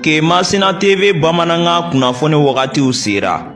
Kemasina TV Bamananga kunnafoni wagatiw sera.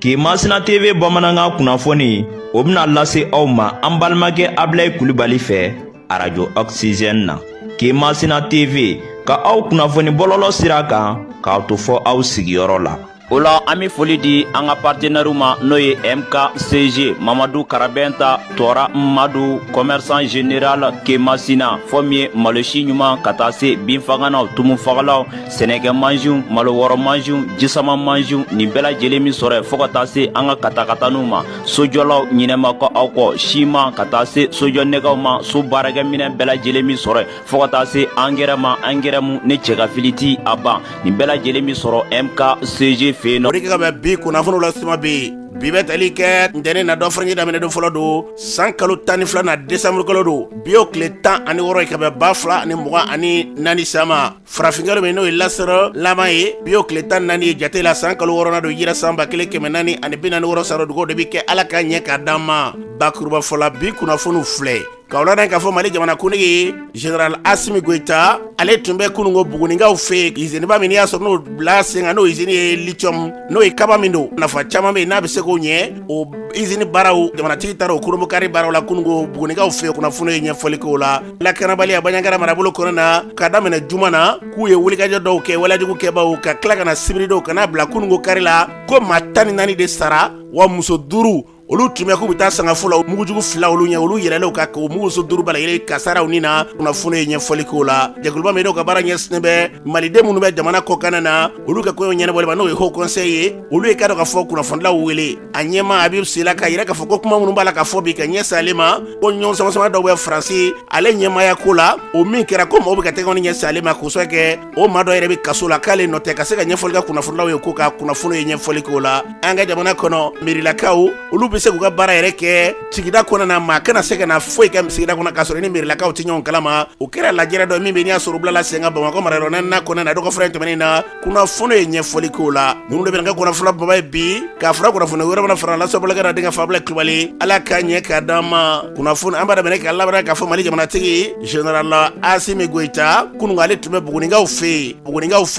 Kemasina TV Bamananga kunnafoni o bɛna lase aw ma an balimakɛ Abilaye Kulibali fɛ Radio Oxygène na. Kemasina TV ka aw kunnafoni bɔlɔlɔ sira kan k'aw to fɔ aw sigiyɔrɔ la. Ola an bɛ foli di an ka partenaires ma n'o ye MKCG Mamadou Karabenta Tora Mmadou commerçant général Kemasina fɔ min ye malosi ɲuman ka taa se binfaganaw tumufagalaw sɛnɛkɛ mansiw malo wɔrɔ mansiw jisama mansiw nin bɛɛ lajɛlen min sɔrɔ fɔ ka taa se an ka katakataniw ma sojɔlaw ɲinɛma kɔ aw kɔ siman ka taa se sojɔnɛgɛw ma so baarakɛminɛ bɛɛ lajɛlen min sɔrɔ fɔ ka taa se angɛrɛ ma angɛrɛ mun ne cɛkafili ti a ban nin bɛɛ lajɛlen min sɔrɔ MKCG Ori ka bɛ bi kunnafoni la suma bi bɛ tali kɛ ntɛnɛn na dɔ fɛnɛ daminɛ don fɔlɔ don san kalo 12 na décembre kalo don bi o tile 16 ka bɛ 2024 sama farafinkalo min n'o ye lasɔrɔ laban ye bi o tile 14 ye jate la san kalo 6 na don yira san 1446 sara dugawu de bi kɛ ala ka ɲɛ ka d'an ma bakuruba fɔla bi kunnafoniw filɛ Kaulana k'a fɔ Mali jamana kuntigi Général Assimi Goïta ale tun bɛ kunungo Buguningaw fɛ usine ba min y'a sɔrɔ n'o bila sen kan n'o usine ye lithium n'o ye kaba min don nafa caman bɛ yen n'a bɛ se k'o ɲɛ o usine baaraw jamanatigi taara o kurumukari baaraw la kunungo Buguningaw fɛ kunnafoni ye ɲɛfɔli k'o la lakanabaliya Baɲaŋara marabolo kɔnɔ na ka daminɛ juma na k'u ye wulikajɔ dɔw kɛ walajugu kɛbaaw ka tila ka na sibiri dɔw ka n'a bila kunungo kari la ko maa 14 de sara wa muso 5 olu tun k'u bɛ taa sanga fɔlɔ mugujugu 2 olu ɲɛ olu yɛlɛlew ka o muguso 5 bala yɛlɛ kasaraw ni na kunnafoni ye ɲɛfɔli k'o la jɛkuluba min n'o ka baara ɲɛsinnen bɛ maliden minnu bɛ jamana kɔkan na olu ka kɔɲɔ ɲɛnabɔli ma n'o ye haut conseil ye olu ye ka dɔ ka fɔ kunnafonilaw wele a ɲɛma Habib Sela ka yɛrɛ ka fɔ ko kuma minnu b'a la ka fɔ bi ka ɲɛsin ale ma ko ɲɔgɔn sama dɔw bɛ Faransi ale ɲɛmaya ko la o min kɛra ko mɔgɔw bɛ ka tɛgɛ ni ɲɛsin ale ma k'o kɛ o maa dɔ yɛrɛ bɛ kaso la k'ale nɔ tɛ ka se ka ɲɛfɔli ka kunnafonilaw ye ko ka kunnafoni ye ɲɛfɔli k'o la an ka jamana kɔnɔ miirilakaw olu bɛ se k'u ka baara yɛrɛ kɛ sigida kɔnɔ na maa kana se ka na foyi kɛ sigida kɔnɔ ka sɔrɔ ni miirilakaw tɛ ɲɔgɔn kalama o kɛra lajɛrɛ dɔ min bɛ n'i y'a sɔrɔ bila la sen ka Bamakɔ marayɔrɔ naaninan kɔnɔ na dɔgɔ fɔlɔ in tɛmɛnen na kunnafoni ye ɲɛfɔli k'o la ninnu de bɛ ka kunnafoni baba ye bi k'a fɔra kunnafoni wɛrɛ bɛna fara lasabalakɛ na denkɛ Fabulaye Kulibali ala ka ɲɛ ka d'an ma kunnafoni an b'a daminɛ k'a labara k'a fɔ Mali jamanatigi Général Assimi Goïta kunungo ale tun bɛ Buguningaw fɛ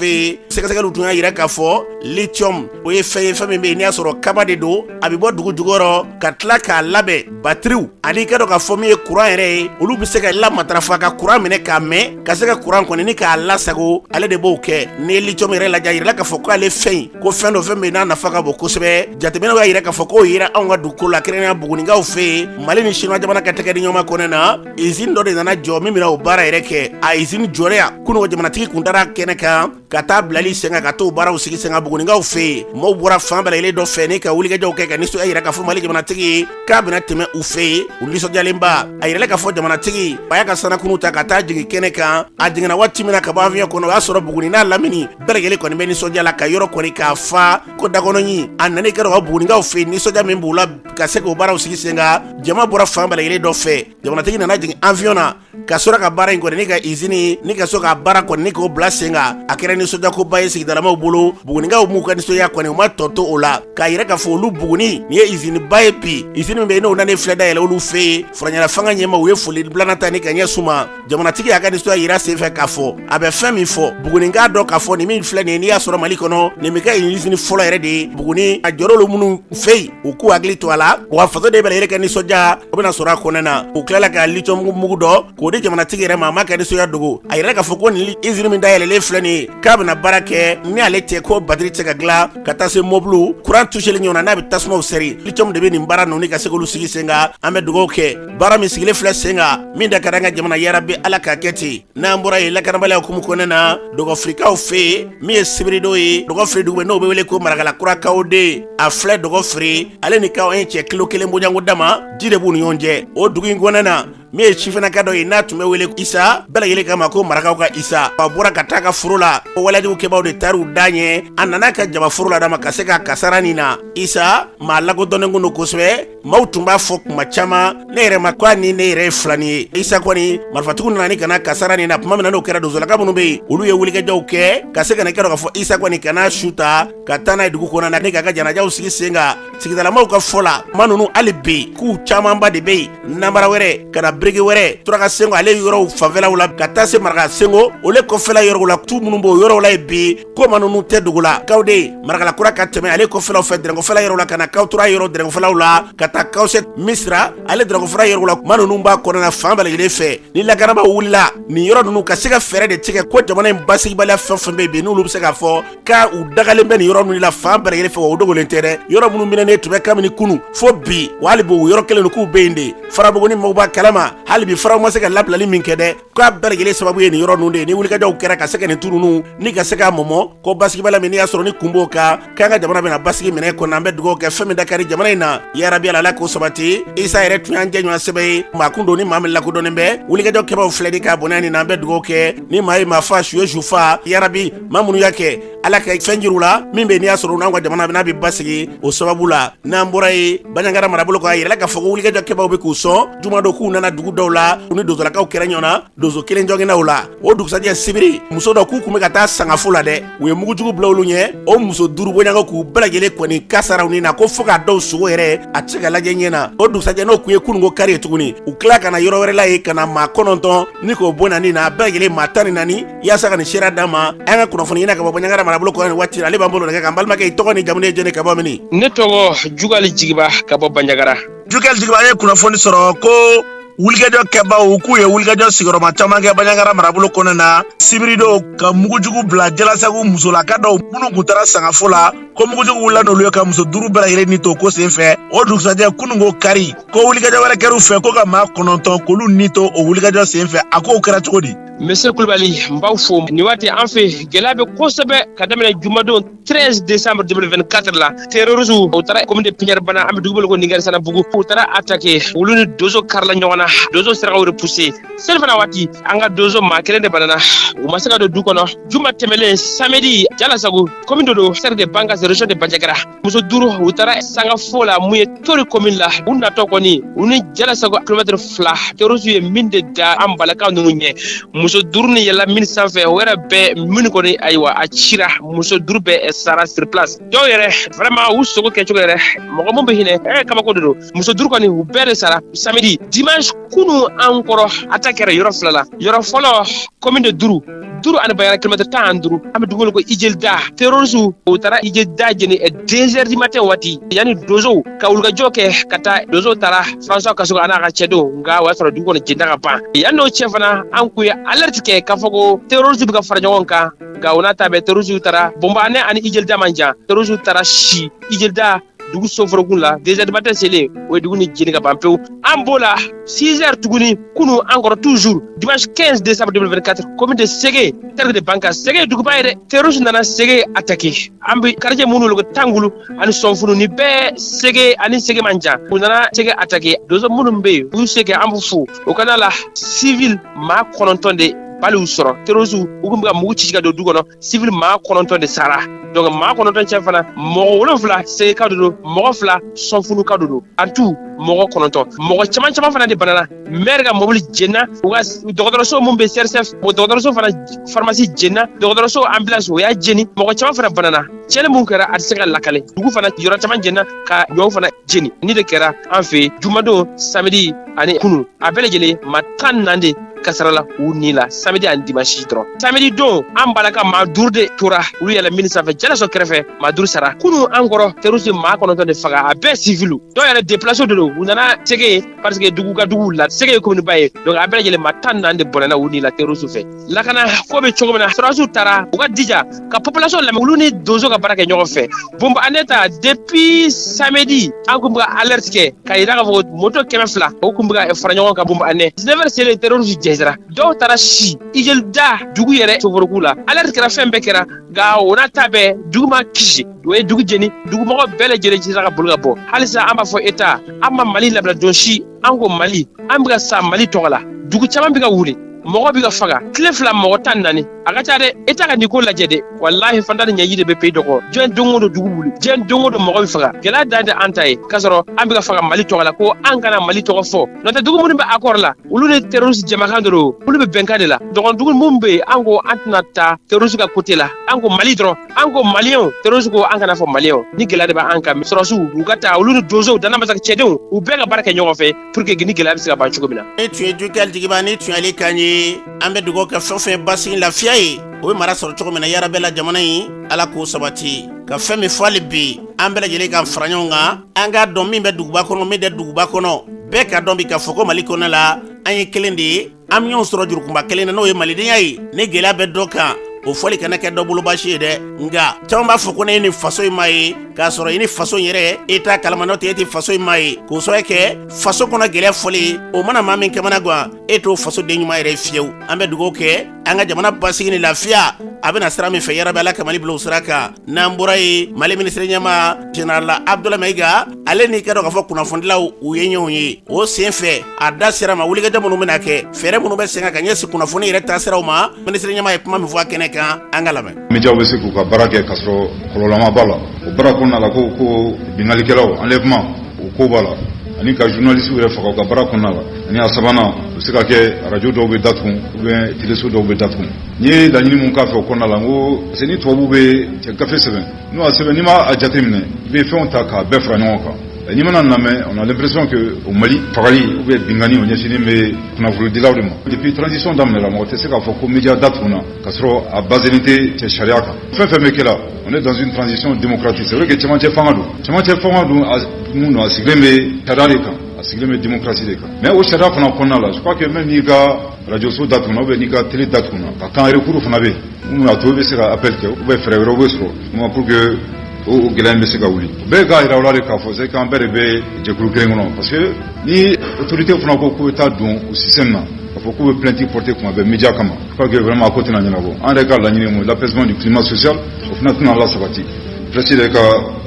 yen sɛgɛsɛgɛliw tun y'a yira k'a fɔ lithium o ye fɛn ye fɛn min bɛ yen n'i y'a sɔrɔ kaba de don a bɛ bɔ dugu jukɔrɔ ka tila k'a labɛn bateriw ani ka dɔ ka fɔ min ye courant yɛrɛ ye olu bɛ se ka lamatarafa ka courant minɛ k'a mɛn ka se ka courant kɔni ni k'a lasago ale de b'o kɛ ni lithium yɛrɛ lajɛ a yirala k'a fɔ ko ale fɛn ko fɛn dɔ fɛn min n'a nafa ka bon kosɛbɛ jateminɛw y'a yira k'a fɔ k'o yira anw ka dugukolo la kɛrɛnkɛrɛnnenya Buguningaw fɛ yen Mali ni Chinois jamana ka tɛgɛ di ɲɔgɔn ma kɔnɛ na usine dɔ de nana jɔ min bɛna o baara yɛrɛ kɛ a usine jɔlen kunungo jamanatigi kun taara kɛnɛ kan ka taa bilali sen kan ka t'o baaraw sigi sen kan Buguningaw fɛ yen maaw bɔra fan bɛɛ lajɛlen dɔ fɛ ni ka wulikajɔw kɛ ka nisɔndiya yira k'a fɔ Mali jamanatigi k'a bɛna tɛmɛ u fɛ yen u nisɔndiyalenba a yirala k'a fɔ jamanatigi a y'a ka sanakunu ta ka taa jigin kɛnɛ kan a jiginna waati min na ka bɔ avion kɔnɔ o y'a sɔrɔ Buguni n'a lamini bɛɛ lajɛlen kɔni bɛ nisɔndiya la ka yɔrɔ kɔni k'a fa ko dakɔnɔɲi a nani ka dɔ ka Buguningaw fɛ yen nisɔndiya min b'u la ka se k'o baaraw sigi sen kan jama bɔra fan bɛɛ lajɛlen dɔ fɛ jamanatigi nana jigin avion na ka sɔrɔ ka baara in kɔni ni ka usine ni ka so ka baara kɔni ni k'o bila sen kan a kɛra nisɔndiyako ba ye sigidalamaw bolo Buguningaw m'u ka nisɔndiya kɔni u ma tɔ to o la k'a yira k'a fɔ olu Buguni nin ye usine ba ye bi usine min bɛ yen n'o nani filɛ dayɛlɛ olu fɛ yen furaɲɛna fanga ɲɛma u ye foli bilanan ta ni ka ɲɛ suma jamanatigi y'a ka nisɔndiya yira senfɛ k'a fɔ a bɛ fɛn min fɔ Buguninga dɔ k'a fɔ nin min filɛ nin ye n'i y'a sɔrɔ Mali kɔnɔ nin bɛ kɛ usine fɔlɔ yɛrɛ de ye Buguni a jɔr'olu minnu fɛ yen u k'u hakili to a la wa faso de bɛ yɛrɛ ka nisɔndiya o bɛna sɔrɔ a kɔnɔ na u tilala ka lithium mugu dɔ k'o di jamanatigi yɛrɛ ma a ma ka nisɔndiya dogo a yɛrɛ k'a fɔ ko nin usine min dayɛlɛlen filɛ nin ye k'a bɛna baara kɛ ni ale tɛ ko batiri tɛ se ka dilan ka taa se mobiliw courant toucheli ɲɔgɔn na n'a bɛ tasumaw sɛri lithium de bɛ nin baara ninnu ka se k'olu sigi sen kan an bɛ dugawu kɛ baara min sigilen filɛ sen kan min da ka d'an ka jamana yarabi ala k'a kɛ ten n'an bɔra yen lakanabaliya hukumu kɔnɔna na dɔgɔfirikaw fɛ yen min ye sibirido ye dɔgɔfiri dugu bɛ n'o bɛ wele ko Marakalakura Kawode a filɛ dɔgɔfiri ale ni kaw ye cɛ kilo 1 bojanko dama ji de b'u ni ɲɔgɔn cɛ o dugu in kɔnɔna na min ye sifinaka dɔ ye n'a tun bɛ wele Isa bɛɛ lajɛlen kama ko marakaw ka Isa a bɔra ka taa ka foro la o walajugu kɛbaaw de taar'u da ɲɛ a nana ka jaba foro la dama ka se ka kasara nin na Isa maa lakodɔnnen kun don kosɛbɛ maaw tun b'a fɔ kuma caman ne yɛrɛ ma ko ni ne yɛrɛ ye filani ye isa kɔni marifatigiw nana ni kana kasara nin na tuma min na n'o kɛra donsolaka minnu bɛ yen olu ye wulikɛjɔw kɛ ka se ka ne kɛ dɔ k'a fɔ isa kɔni kana su ta ka taa n'a ye dugu kɔnɔna na ne k'a ka janajaw sigi sen kan sigidalamaw ka fɔ la ma ninnu hali bi k'u camanba de bɛ yen namara wɛrɛ ka na berege wɛrɛ turaka sengo ale yɔrɔw fanfɛlaw la ka taa se maraka sengo ole kɔfɛla yɔrɔw la tu minnu b'o yɔrɔw la ye bi ko ma ninnu tɛ dugu la kaw de marakala kura ka tɛmɛ ale kɔfɛlaw fɛ dɛrɛnkɔfɛla yɔrɔw la ka na kaw tura yɔrɔ dɛrɛnkɔfɛlaw la ka taa kaw se misira ale dɛrɛnkɔfɛla yɔrɔw la ma ninnu b'a kɔnɔna fan bɛɛ lajɛlen fɛ ni lakanaba wulila nin yɔrɔ ninnu ka se ka fɛɛrɛ de tigɛ ko jamana in basigibaliya fɛn fɛn bɛ yen bi n'olu bɛ se k'a fɔ ka u dagalen bɛ nin yɔrɔ ninnu la fan bɛɛ lajɛlen fɛ wa o dogolen tɛ dɛ yɔrɔ minnu minɛnen tun bɛ kabini kunu fo bi wa hali bi o yɔrɔ kelen k'u bɛ yen de farabuguni maaw b'a kalama hali bi faraw ma se ka labilali min kɛ dɛ k'a bɛɛ lajɛlen sababu ye nin yɔrɔ ninnu de ye ni wulikajɔw kɛra ka se ka nin tu ninnu ni ka se k'a mɔmɔ ko basigibaliya min n'i y'a sɔrɔ ni kun b'o kan k'an ka jamana bɛna basigi minɛ kɔnɔ an bɛ dugawu kɛ fɛn min dakari jamana in na yarabi ala k'o sabati isa yɛrɛ tun y'an jɛɲɔgɔn sɛbɛn ye maa kun don ni maa min lakodɔnnen bɛ wulikajɔ kɛbaaw filɛ de k'a bonya nin na an bɛ dugawu kɛ ni maa ye maa fa su ye su fa yarabi maa minnu y'a kɛ ala ka fɛn jir'u la min bɛ n'i y'a sɔrɔ n'anw ka jamana n'a bɛ basigi o sababu la n'an bɔra ye Bandiagara marabolo k'a yɛrɛ k'a fɔ ko wulikajɔ kɛbaaw bɛ k'u sɔn juma dɔ k'u nana dugu dɔw la u ni donsolakaw kɛra ɲɔgɔn na donso kelen jɔngɛnnaw la o dugusajɛ sibiri muso dɔ k'u kun bɛ ka taa sangafo la dɛ u ye mugujugu bila olu ɲɛ o muso duuru bɔɲɔgɔn k'u bɛɛ lajɛlen kɔni kasaraw ni na ko fo k'a dɔw sogo yɛrɛ a tɛ se ka lajɛ ɲɛ na o dugusajɛ n'o kun ye kununko kari ye tuguni u tila ka na yɔrɔ wɛrɛ la ye ka na maa 9 ni k'o bɔ nani na a bɛɛ lajɛlen maa 14 yaasa ka nin seereya d'an ma an ka kunnafoni ɲini ka bɔ Bandiagara marabolo kɔnɔ nin waati ale b'an bolo nɛgɛ kan balimakɛ i tɔgɔ ni jamu ni jɛnɛ ka bɔ mini ne tɔgɔ Jugali Jigiba ka bɔ Bandiagara Jugali Jigiba an ye kunnafoni sɔrɔ ko wulikajɔ kɛbaaw k'u ye wulikajɔ sigiyɔrɔma caman kɛ Bandiagara marabolo kɔnɔ na sibiri don ka mugujugu bila jalasago musolaka dɔw minnu kun taara sangafo la ko mugujugu wulila n'olu ye ka muso 5 bɛɛ lajɛlen ni to ko sen fɛ o dugusajɛ kununko kari ko wulikajɔ wɛrɛ kɛr'u fɛ ko ka maa 9 k'olu ni to o wulikajɔ sen fɛ a k'o kɛra cogo di Monsieur Kulibali n b'aw fo nin waati an fɛ gɛlɛya bɛ kosɛbɛ ka daminɛ jumadon 13 décembre 2024 la terroristes u taara commune de Pinière Bana an bɛ dugu bolo ko Ningɛri Sanabugu u taara attaquer olu ni dozo karila ɲɔgɔn na dozo sera ka repousser seli fana waati an ka dozo maa kelen de banana u ma se ka don du kɔnɔ juma tɛmɛlen samedi Jalasago commune dɔ don cercle de Bangas région de Bandiagara muso 5 u taara sangafo la mun ye Tori commune la u natɔ kɔni u ni Jalasago kilomètre 2 terroristes ye min de da an balakaw ninnu ɲɛ muso 5 ni yɛlɛla mine sanfɛ o yɛrɛ bɛɛ minnu kɔni ayiwa a cira muso 5 bɛɛ sara sur place dɔw yɛrɛ vraiment u sogo kɛcogo yɛrɛ mɔgɔ min bɛ hinɛ kabako de don muso 5 kɔni u bɛɛ de sara samedi dimanche kunu an kɔrɔ attaque kɛra yɔrɔ 2 la yɔrɔ fɔlɔ commune de Duru ani Bayara kilomètre 15 an bɛ dugu ko Ijelda terroristes u taara Ijelda jeni 2h du matin waati yani dozo ka wulikajɔ kɛ ka taa dozo taara François Kasogo a n'a ka cɛ don nka o y'a sɔrɔ dugu kɔnɔ jɛnna ka ban yan n'o cɛ fana an kun ye alerte kɛ k'a fɔ ko terroristes bɛ ka fara ɲɔgɔn kan nka o n'a ta bɛɛ terroristes taara Bonbane ani Ijelda man jan terroristes taara si Ijelda dugu soforokun la 2h du matin selen o ye dugu ni jeni ka ban pewu an b'o la 6h tuguni kunu an kɔrɔ toujours dimanche 15 décembre 2024 commune de Sege cercle de Bangas Sege duguba ye dɛ terroristes nana Sege attaquer an bɛ quartier minnu lo ko Tangulu ani Sɔnfunu ni bɛɛ Sege ani Sege man jan u nana Sege attaquer dozo minnu bɛ yen u y'u se kɛ an b'u fo o kana la civil maa 9 de baliw sɔrɔ terroristes u kun bɛ ka mugu ci ka don du kɔnɔ civil maa 9 de sara donc maa 9 cɛ fana mɔgɔ 7 Sege ka don mɔgɔ 2 Sɔnfunu ka don en tout mɔgɔ 9 mɔgɔ caman fana de banana maire ka mobile jɛnna u ka dɔgɔtɔrɔso mun bɛ CRSF o dɔgɔtɔrɔso fana pharmacie jɛnna dɔgɔtɔrɔso ambulance o y'a jɛni mɔgɔ caman fana banana cɛnni mun kɛra a tɛ se ka lakale dugu fana yɔrɔ caman jɛnna ka ɲɔw fana jɛni ni de kɛra an fɛ jumadon samedi ani kunu a bɛɛ lajɛlen maa 14 de kasarala u ni la samedi ani dimanche dɔrɔn samedi don an balaka maa 5 de tora olu yɛlɛ mini sanfɛ Jalaso kɛrɛfɛ maa 5 sara kunu an kɔrɔ terroristes maa 9 de faga a bɛɛ civil dɔw yɛrɛ déplacé de don u nana Sege parce que dugu ka dugu la Sege ye commune ba ye donc a bɛɛ lajɛlen maa 14 de bɔnɛna u ni la terroristes fɛ lakana ko bɛ cogo min na surasiw taara u ka dija ka population lamɛn olu ni dozo ka baara kɛ ɲɔgɔn fɛ Bonbane ta depuis samedi an kun bɛ ka alerte kɛ ka yira k'a fɔ ko moto 200 o kun bɛ ka fara ɲɔgɔn kan Bonbane 19h selen terroristes jɛnsɛra dɔw taara si Ijelda dugu yɛrɛ soforoku la alerte kɛra fɛn bɛɛ kɛra nka o n'a ta bɛɛ dugu ma kisi o ye dugu jeni dugumɔgɔ bɛɛ lajɛlen sera ka bolo ka bɔ halisa an b'a fɔ État an ma Mali labila don si an ko Mali an bɛ ka sa Mali tɔgɔ la dugu caman bɛ ka wuli mɔgɔ bɛ ka faga tile 2 mɔgɔ 14 akachade etaka ni ko lajɛ de wallahi fanda ni ɲɛji de be pays dɔgɔ jɛn dongo do dugu bulu jɛn dongo do mɔgɔ bi faga gɛlɛya dan tɛ an ta ye k'a sɔrɔ an bɛ ka faga Mali tɔgɔ la ko an kana Mali tɔgɔ fɔ n'o tɛ dugu minnu bɛ accord la olu ni terroriste jamakan de don olu bɛ bɛnkan de la dɔgɔn dugu minnu bɛ yen an ko an tɛna taa terroriste ka côté la an ko Mali dɔrɔn an ko maliyɛnw terroriste ko an kana fɔ maliyɛnw ni gɛlɛya de b'an kan sɔrɔsiw u ka taa olu ni donsow danamasa cɛdenw u bɛɛ ka baara kɛ ɲɔgɔn fɛ pour que ni gɛlɛya bɛ se ka ban cogo min na. ni tun ye jukɛli tigiba ni tun y'ale kan ye an bɛ dugawu kɛ fɛn fɛn basigi lafiya ye o bɛ mara sɔrɔ cogo min na yarabi la jamana in ala k'o sabati ka fɛn min fɔ hali bi an bɛɛ lajɛlen ka fara ɲɔgɔn kan an k'a dɔn min bɛ duguba kɔnɔ min tɛ duguba kɔnɔ bɛɛ ka dɔn bi k'a fɔ ko Mali kɔnɔ la an ye kelen de ye an bɛ ɲɔgɔn sɔrɔ jurukunba kelen na n'o ye malidenya ye ni gɛlɛya bɛ dɔ kan o fɔli kana kɛ dɔ bolo baasi ye dɛ nka caman b'a fɔ ko ne ye nin faso in ma ye k'a sɔrɔ i ni faso in yɛrɛ e t'a kalama n'o tɛ e tɛ faso in ma ye k'o sababu kɛ faso kɔnɔ gɛlɛya fɔli o mana maa min kɛmana gan e t'o faso den ɲuman yɛrɛ fiyewu an bɛ dugawu kɛ an ka jamana basigi ni lafiya a bɛna sira min fɛ yarabi ala ka Mali bila o sira kan n'an bɔra ye Mali minisiri ɲɛma Général Abdoulaye Mayiga ale n'i ka dɔn k'a fɔ kunnafonidilaw u ye ɲɔgɔn ye o sen fɛ a da sira ma wulikajɔ minnu bɛna kɛ fɛɛrɛ minnu bɛ sen ka ɲɛsin kunnafoni yɛrɛ taasiraw ma minisiri ɲɛma ye kuma min fɔ a kɛnɛ kan an ka lamɛn. Médiaw bɛ se k'u ka baara kɛ k'a sɔrɔ kɔlɔlɔ ma b'a la o baara kɔnɔna la ko bingalikɛlaw enlèvement o ko b'a la ani ka journaliste yɛrɛ faga u ka baara kɔnɔna la ani a sabanan o bɛ se ka kɛ radio dɔw bɛ datugun ou bien téléso dɔw bɛ datugun n ye laɲini mun k'a fɛ o kɔnɔna la n ko parce que ni tubabuw bɛ gafe sɛbɛn n'u y'a sɛbɛn n'i m'a jateminɛ i bɛ fɛnw ta k'a bɛɛ fara ɲɔgɔn kan n'i mana lamɛn on a l'impression que au Mali fagali ou bien bingani o ɲɛsinnen bɛ kunnafonidilaw de ma depuis transition daminɛra mɔgɔ tɛ se k'a fɔ ko média datugunna k'a sɔrɔ a basé tɛ sariya kan fɛn fɛn bɛ kɛ la on est dans une transition démocratique c'est vrai que cɛmancɛ fanga don mun don a sigilen bɛ sariya de kan a sigilen bɛ démocratie de kan mais o sariya fana kɔnɔna la je crois que même n'i ka radio so datugunna ou bien n'i ka télé datugunna ka kan recours fana bɛ yen mun b'a to i bɛ se ka appel kɛ ou bien fɛɛrɛ wɛrɛw bɛ sɔrɔ pour que o gɛlɛya bɛ se ka wuli bɛɛ k'a yira o la de k'a fɔ c'est qu'an bɛɛ de bɛ jɛkulu kelen kɔnɔ parce que ni autorité fana ko k'u bɛ taa don o système na k'a fɔ k'u bɛ plainte porter kuma bɛɛ média kama je crois que vraiment a ko tɛna ɲɛnabɔ an yɛrɛ ka laɲini mun l'apaisement du climat social o fana tɛna lasabati presse yɛrɛ ka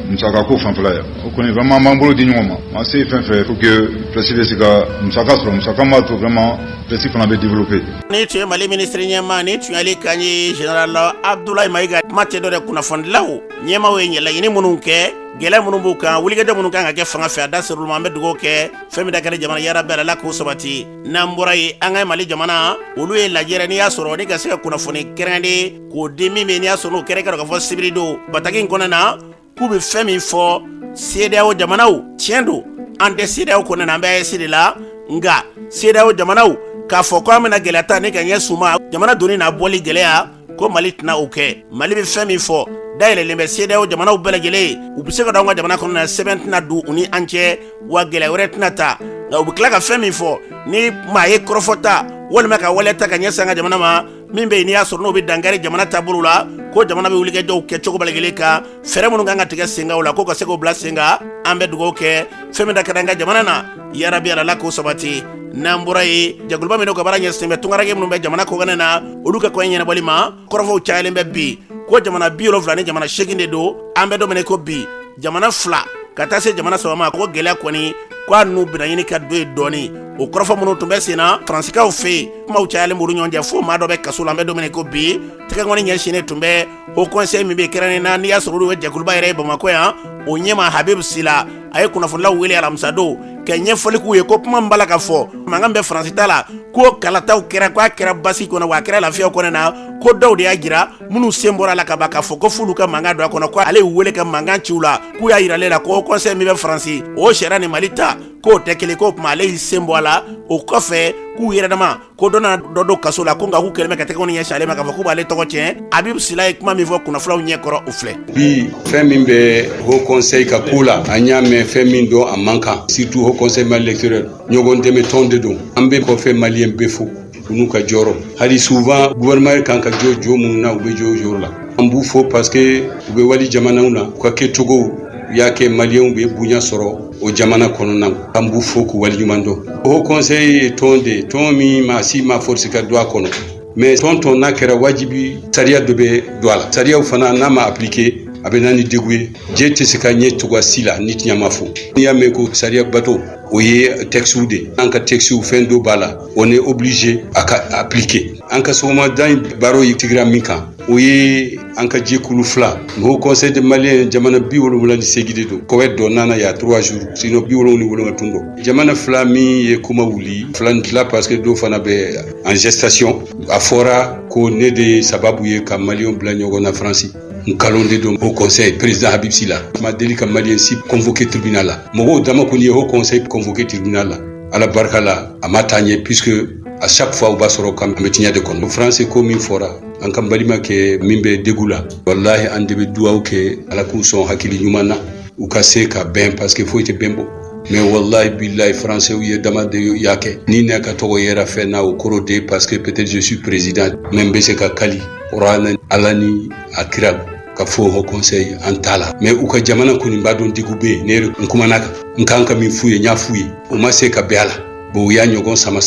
musaka ko fanfɛla ye o kɔni vraiment an b'an bolo di ɲɔgɔn ma an se fɛn fɛn pour que presse bɛ se ka musaka sɔrɔ musaka min b'a to vraiment presse fana bɛ développer. ni tun ye Mali minisiri ɲɛma ni tun y'ale kan ye Général Abdoulaye Mayiga kuma tɛ dɔ de kunnafonidilaw ɲɛmaw ye laɲini minnu kɛ gɛlɛya minnu b'u kan wulikajɔ minnu kan ka kɛ fanga fɛ a da ser'olu ma an bɛ dugawu kɛ fɛn min da kɛra jamana yarabi ala k'o sabati n'an bɔra ye an ka Mali jamana olu ye lajɛrɛ n'i y'a sɔrɔ ni ka se ka kunnafoni kɛrɛnkɛrɛnnen k'o di min bɛ n'i y'a sɔrɔ n'o kɛra k'a fɔ sibiri don bataki in kɔnɔna na k'u bɛ fɛn min fɔ CEDEAO jamanaw tiɲɛ don an tɛ CEDEAO kɔnɔna na an bɛ AES de la nka CEDEAO jamanaw k'a fɔ ko an bɛna gɛlɛya ta ni ka ɲɛ suma jamana donni n'a bɔli gɛlɛya ko Mali tɛna o kɛ Mali bɛ fɛn min fɔ dayɛlɛlen bɛ CEDEAO jamanaw bɛɛ lajɛlen u bɛ se ka don an ka jamana kɔnɔ na sɛbɛn tɛna don u ni an cɛ wa gɛlɛya wɛrɛ tɛna ta nka u bɛ tila ka fɛn min fɔ ni maa ye kɔrɔfɔta walima ka waleya ta ka ɲɛsin an ka jamana ma min bɛ yen n'i y'a sɔrɔ n'o bɛ dankari jamana taabolo la ko jamana bɛ wulikajɔw kɛ cogo bɛɛ lajɛlen kan fɛɛrɛ minnu kan ka tigɛ sen kan o la ko ka se k'o bila sen kan an bɛ dugawu kɛ fɛn min da ka di an ka jamana na yarabi ala k'o sabati n'an bɔra ye jɛkuluba min n'o ka baara ɲɛsinnen bɛ tunkarake minnu bɛ jamana kɔkanɛ na olu ka kɔɲɛ ɲɛnabɔli ma kɔrɔfɔw cayalen bɛ bi ko jamana 70 ni jamana 8 de don an bɛ don min ko bi jamana 2 ka taa se jamana 3 ma ko gɛlɛya kɔni ko a n'u bɛna ɲini ka don ye dɔɔni o kɔrɔfɔ minnu tun bɛ sen na faransikaw fɛ yen kumaw cayalen b'olu ɲɔgɔn cɛ fo maa dɔ bɛ kaso la an bɛ don min ko bi tɛgɛnkɔni ɲɛsinnen tun bɛ o conseil min bɛ kɛrɛnnen na n'i y'a sɔrɔ olu ye jɛkuluba yɛrɛ ye Bamakɔ yan o ɲɛma Habibu Sila a ye kunnafonilaw wele alamisa don ka ɲɛfɔli k'u ye ko kuma min b'a la ka fɔ mankan bɛ Faransi ta la ko kalataw kɛra k'a kɛra basi kɔnɔ wa a kɛra lafiyaw kɔnɔ na ko dɔw de y'a jira minnu sen bɔra a la ka ban k'a fɔ ko f'olu ka mankan don a kɔnɔ ko ale y'u wele ka mankan ci u la k'u y'a yiralen la ko conseil min bɛ Faransi o sariya ni Mali ta k'o tɛ kelen ko tuma ale y'i sen bɔ a la o kɔfɛ k'u yɛrɛ dama ko dɔ na dɔ don kaso la ko nka k'u kɛlen bɛ ka tɛgɛw ɲɛsin ale ma k'a fɔ k'u b'ale tɔgɔ tiɲɛ Habibu Sila ye kuma min fɔ kunnafonilaw ɲɛkɔrɔ o filɛ. bi fɛn min bɛ haut conseil ka ko la an y'a mɛn fɛn min don a man kan surtout haut conseil mali électoral ɲɔgɔn dɛmɛ tɔn de don an bɛ kɔfɛ maliyɛn bɛɛ fo u n'u ka jɔyɔrɔ hali souvent gouvernement kan ka jɔ minnu na u bɛ jɔ o jɔyɔrɔ la an b'u fo parce que u bɛ wali jamanaw na u ka kɛcogow y'a kɛ maliyɛnw bɛ bonya sɔrɔ o jamana kɔnɔna na an b'u fo k'u waliɲuman dɔn haut conseil ye tɔn de tɔn min maa si ma force ka don a kɔnɔ mais tɔn n'a kɛra wajibi sariya dɔ bɛ don a la sariyaw fana n'a ma appliquer a bɛ na ni degun ye jɛ tɛ se ka ɲɛ cogoya si la ni tiɲɛ ma fɔ n'i y'a mɛn ko sariya bato o ye textes de an ka textes fɛn dɔ b'a la on est obligé a ka appliquer an ka soma dan baro yi tigra min kan o ye an ka jekulu fila Haut Conseil des Maliens jamana 78 do ko weddo nana ya 3 jours sinon 77 tundo jamana fila min ye kuma wuli fila parce que do fana be en gestation a fora ko ne de sababu ye ka Malion bla nyogo na France nkalonde do Haut Conseil président Habib Sila ma deli ka Malien si convoqué tribunal la mogo dama ko ni Haut Conseil convoqué tribunal la ala barka la amatanye puisque à chaque fois au basoro kam ametinya de kon France ko min fora an kam balima ke mimbe degula wallahi an debe duaw ke ala ku son hakili nyumana u ka se ka ben parce que faut être bembo mais wallahi billahi français ou ye dama de yake ni ne ka to yera fe na o korode parce que peut-être je suis président même be se ka kali qur'an alani akira ka fo Haut Conseil antala mais u ka jamana ko ni badon digube ne kuma naka nkanka min fuye nya fuye o ma se ka beala bo ya nyogon sama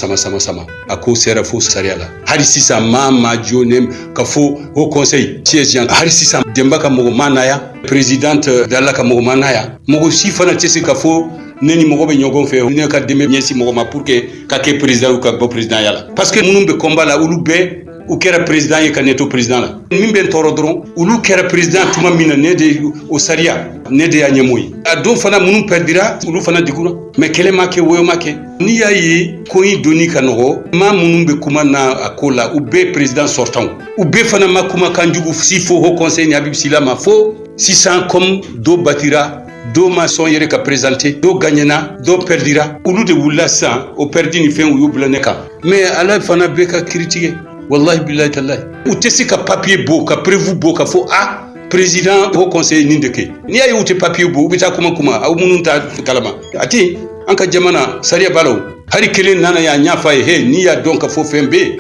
ako sera fo sariala hari sisa ma jonem ka fo Haut Conseil siège hari sisa demba ka mogo manaya présidente dalla ka mogo manaya mogo sifana tese ka fo neni mogo be nyogon fe ne ka deme nyesi mogo ma pour que ka ke président ou ka bo président yala parce que munum be combat la ulu be ou kera président ye kaneto président la min ben toro dron ulu kera président tuma mina ne de o saria ne de anyemoy ado fana munum perdira ulu fana dikura mais kele make woyo make ni yayi ko yi doni kanogo ma munum be kuma na akola ou be président sortant ou be fana ma kuma kanjugu sifo Haut Conseil ni Habib Sila ma fo 600 comme do batira do maçon yere ka présenter do gagnena do perdira ulu de wula sa o perdi ni fen yu blaneka mais ala fana be ka critiquer wallahi billahi tallahi ou tesi ka papier beau ka prévu beau ka fo président Haut Conseil nindeke ni ayi ute papier beau bita kuma au mununta kalama ati anka jamana sariya balaw hari kelen nana ya nyafa he ni ya donc fo fembe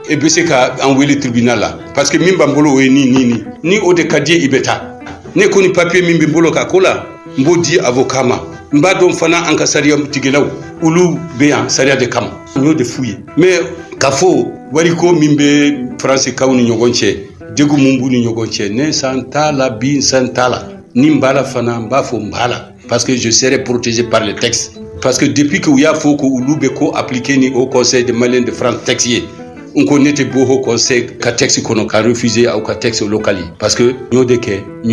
e be se ka envoyer tribunal là parce que mimba mbolo we ni o de kadie ibeta ne ko ni papier mimbi mbolo ka kola mbodi avocat ma mba don fana anka sariya tigelaw ulu beyan sariya de kam no de fouiller mais kafo wariko mimbe France kawni nyogonche degu mumbu ni nyogonche ne santala bin santala nimbala fana mbafo mbala parce que je serai protégé par le texte parce que depuis que ya foko ulube ko appliquer ni Haut Conseil des Maliens de France texte on connaît beau Haut Conseil ka texte kono ka refuser au ka texte locali parce que nyo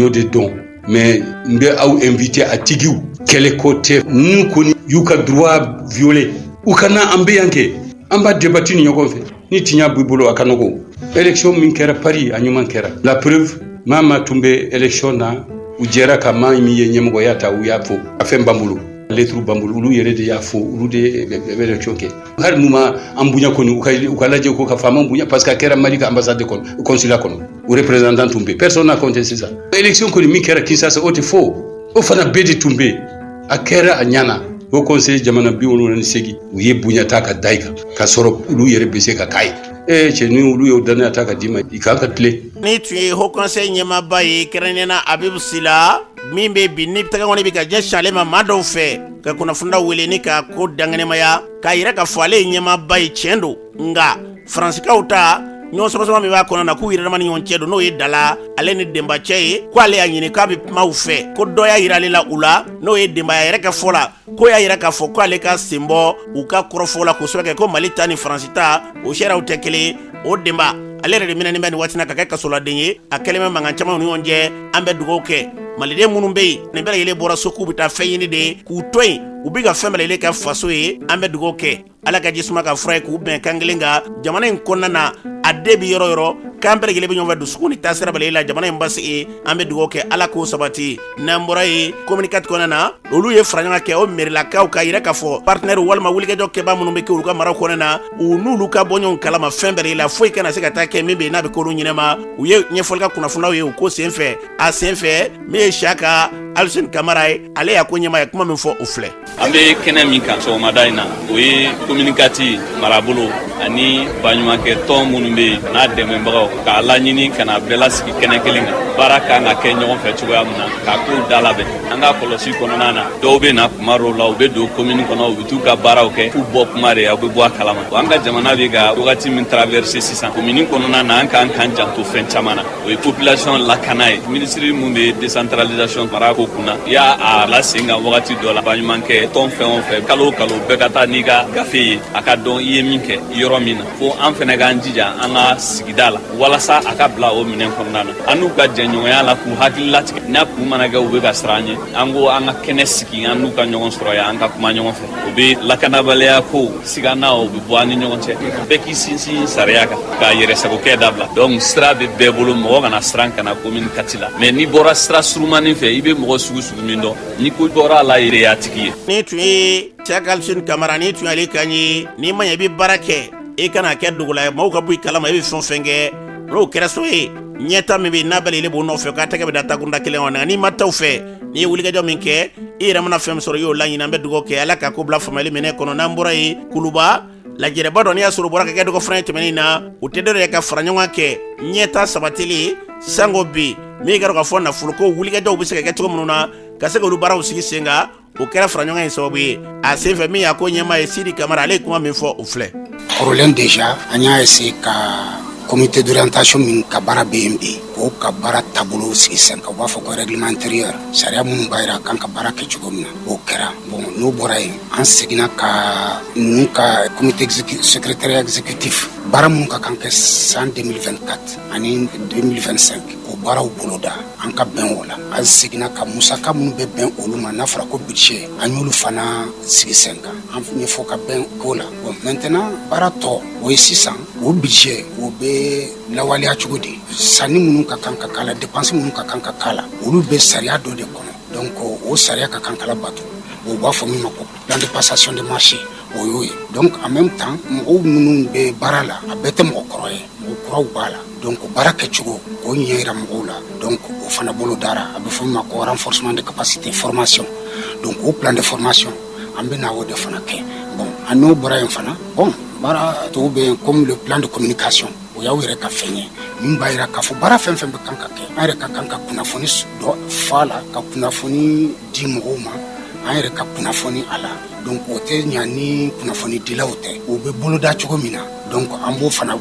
de don mais mbe au invité à tigiu quel côté nous koni yuka droit violer ou kana ambeyanke amba débattu ni nyogon fe ni tinya bibolo akanogo élection min kera Paris anyuman kera la preuve mama tumbe élection na ujera kama mi yenyemgo yata u yafo afem bambulu letru bambulu ulu yere de yafo ulu de élection ke har muma ambunya koni ukalaje ko ka fama ambunya parce que kera malika ambassade kon consulat kon ou représentant tumbe personne n'a contesté ça élection koni min kera Kinshasa ote fo o fana bedi tumbe akera anyana Haut Conseil jamana bi wono ni segi uye bunya taka daika ka soro ulu yere bese ka kai cheni ulu yo dana taka dima ikaka tle ni tuye Haut Conseil nyema baye kerenena Habib Sila mimbe binni taka ngoni bika je chalema mado fe ka kuna funda wele ni ka ko dangane maya ka ira ka fale nyema baye chendo nga France ka uta nyo soba mi ba kona na ku ira mani yonchedo no yedala ale ni demba cheye ko ale anyini ka bi maufe ko doya ira lela ula no yedemba ya ira ka fola ko ya ira ka fo ko ale ka simbo u ka krofola ko soba ko malita ni francita o shera utekele o demba ale re minani mbani watina ka ka sola denye akeleme manganchama ni onje ambe dugoke malide munumbe ne bela yele bora soku bita feyini de ku toy ubiga femele ile ka faso e ambe dugoke ala ka jisuma ka fray ku ben kangelenga jamana en konnana adebi yoro kambere gele be nyomba du sukuni tasira bale la jamana mbasi e ambe dugoke ala ko sabati nambora e communicate konana lolu ye franya ke o merila ka ka ira ka fo partenaire walma wulige jokke ba munumbe ke uruka mara konana unu ka bonyon kalama fembere la foi kana se ka take mebe na be ko nyinema uye nyefolka kuna funa uye ko senfe a senfe me shaka Alcine Camara ale ya konyema ya kuma mfo ufle ambe kene mika so madaina we communicati marabolo ani banyuma ke to munumbe na deme mbago ka la nyini kana belaski kene kelinga baraka nga ke nyon fe chuga amna ka ko dalabe anga kolosi kono nana dobe na kumaro la ube do commune kono ubitu ka bara oke fu bop mare abu bo kalama anga jamana be ga ogati min traverser 600 commune kono nana anka janto fen chamana we population la kanai ministry munde décentralisation barako ko kunna i y'a lase ka wagati dɔ la baɲumankɛ tɔn fɛn o fɛn kalo o kalo bɛɛ ka taa n'i ka gafe ye a ka dɔn i ye min kɛ yɔrɔ min na fo an fɛnɛ k'an jija an ka sigida la walasa a ka bila o minɛn kɔnɔna na an n'u ka jɛɲɔgɔnya la k'u hakili latigɛ n'a kun mana kɛ u bɛ ka siran an ye an ko an ka kɛnɛ sigi an n'u ka ɲɔgɔn sɔrɔ yan an ka kuma ɲɔgɔn fɛ o bɛ lakanabaliya ko sigana o bɛ bɔ an ni ɲɔgɔn cɛ bɛɛ k'i sinsin sariya kan k'a yɛrɛsagokɛ dabila donc sira bɛ bɛɛ bolo mɔgɔ kana siran kana commune kati la mais n'i bɔra sira surumanin fɛ i bɛ mɔgɔ sugu min dɔn ni ko bɔra a la yɛrɛ y'a tigi ye. ni tun ye Cɛgalsin Kamara ni tun ale kan ye ni ma ɲɛ i bɛ baara kɛ i kana kɛ dogola ye maaw ka bɔ i kalama i bɛ fɛn o fɛn kɛ n'o kɛra so ye ɲɛta min bɛ yen n'a bɛɛ le b'o nɔfɛ k'a tɛgɛ bɛ da takunda kelen kɔnɔ n'i ma taa o fɛ n'i ye wulikajɔ min kɛ i yɛrɛ mana fɛn min sɔrɔ i y'o laɲini an bɛ dugawu kɛ ala ka ko bila faamuyali minɛ kɔnɔ n'an bɔra ye Kuluba lajɛrɛba dɔ n'i y'a sɔrɔ bɔra ka kɛ dɔgɔ fana ye tɛmɛnen na u tɛ dɔ yɛrɛ ka fara ɲɔgɔn kɛ ɲɛta sabatili sango bi min kɛra ka fɔ nafolo ko wulikajɔw bɛ se ka kɛ cogo minnu na ka se k'olu baaraw sigi sen kan o kɛra fara ɲɔgɔn ye sababu ye a senfɛ min y'a ko ɲɛmaa ye Sidi Kamara ale ye kuma min fɔ o filɛ. Kɔrɔlen déjà an y'a essayer ka comité d'orientation min ka baara bɛ yen bi o ka baara taabolo sigi sen kan u b'a fɔ ko règlement intérieur sariya minnu b'a jira kan ka baara kɛ cogo min na o kɛra bon n'o bɔra yen an seginna ka ninnu ka comité secrétariat exécutif baara minnu ka kan kɛ san 2024 ani 2025 o baaraw boloda an ka bɛn o la an seginna ka musaka minnu bɛ bɛn olu ma n'a fɔra ko budget an y'olu fana sigi sen kan an ɲɛfɔ ka bɛn k'o la bon maintenant baara tɔ o ye sisan o budget o bɛ lawaleya cogo di sanni minnu ka kan ka k'a la dépense minnu ka kan ka k'a la olu bɛ sariya dɔ de kɔnɔ donc o sariya ka kan ka labato o b'a fɔ min ma ko plan de passation de marché o y'o ye donc en même temps mɔgɔw minnu bɛ baara la a bɛɛ tɛ mɔgɔ kɔrɔ ye mɔgɔ kɔrɔw b'a la donc baara kɛcogo o ɲɛ yira mɔgɔw la donc o fana bolo dara a bɛ fɔ min ma ko renforcement de capacité formation donc o plan de formation an bɛ na o de fana kɛ bon a n'o bɔra yen fana bon baara tɔw bɛ yen comme le plan de communication o y'aw yɛrɛ ka fɛn ye min b'a jira k'a fɔ baara fɛn fɛn bɛ kan ka kɛ an yɛrɛ ka kan ka kunnafoni dɔ fɔ a la ka kunnafoni di mɔgɔw ma an yɛrɛ ka kunnafoni a la donc o tɛ ɲa ni kunnafoni dilaw tɛ o bɛ boloda cogo min na donc an b'o fana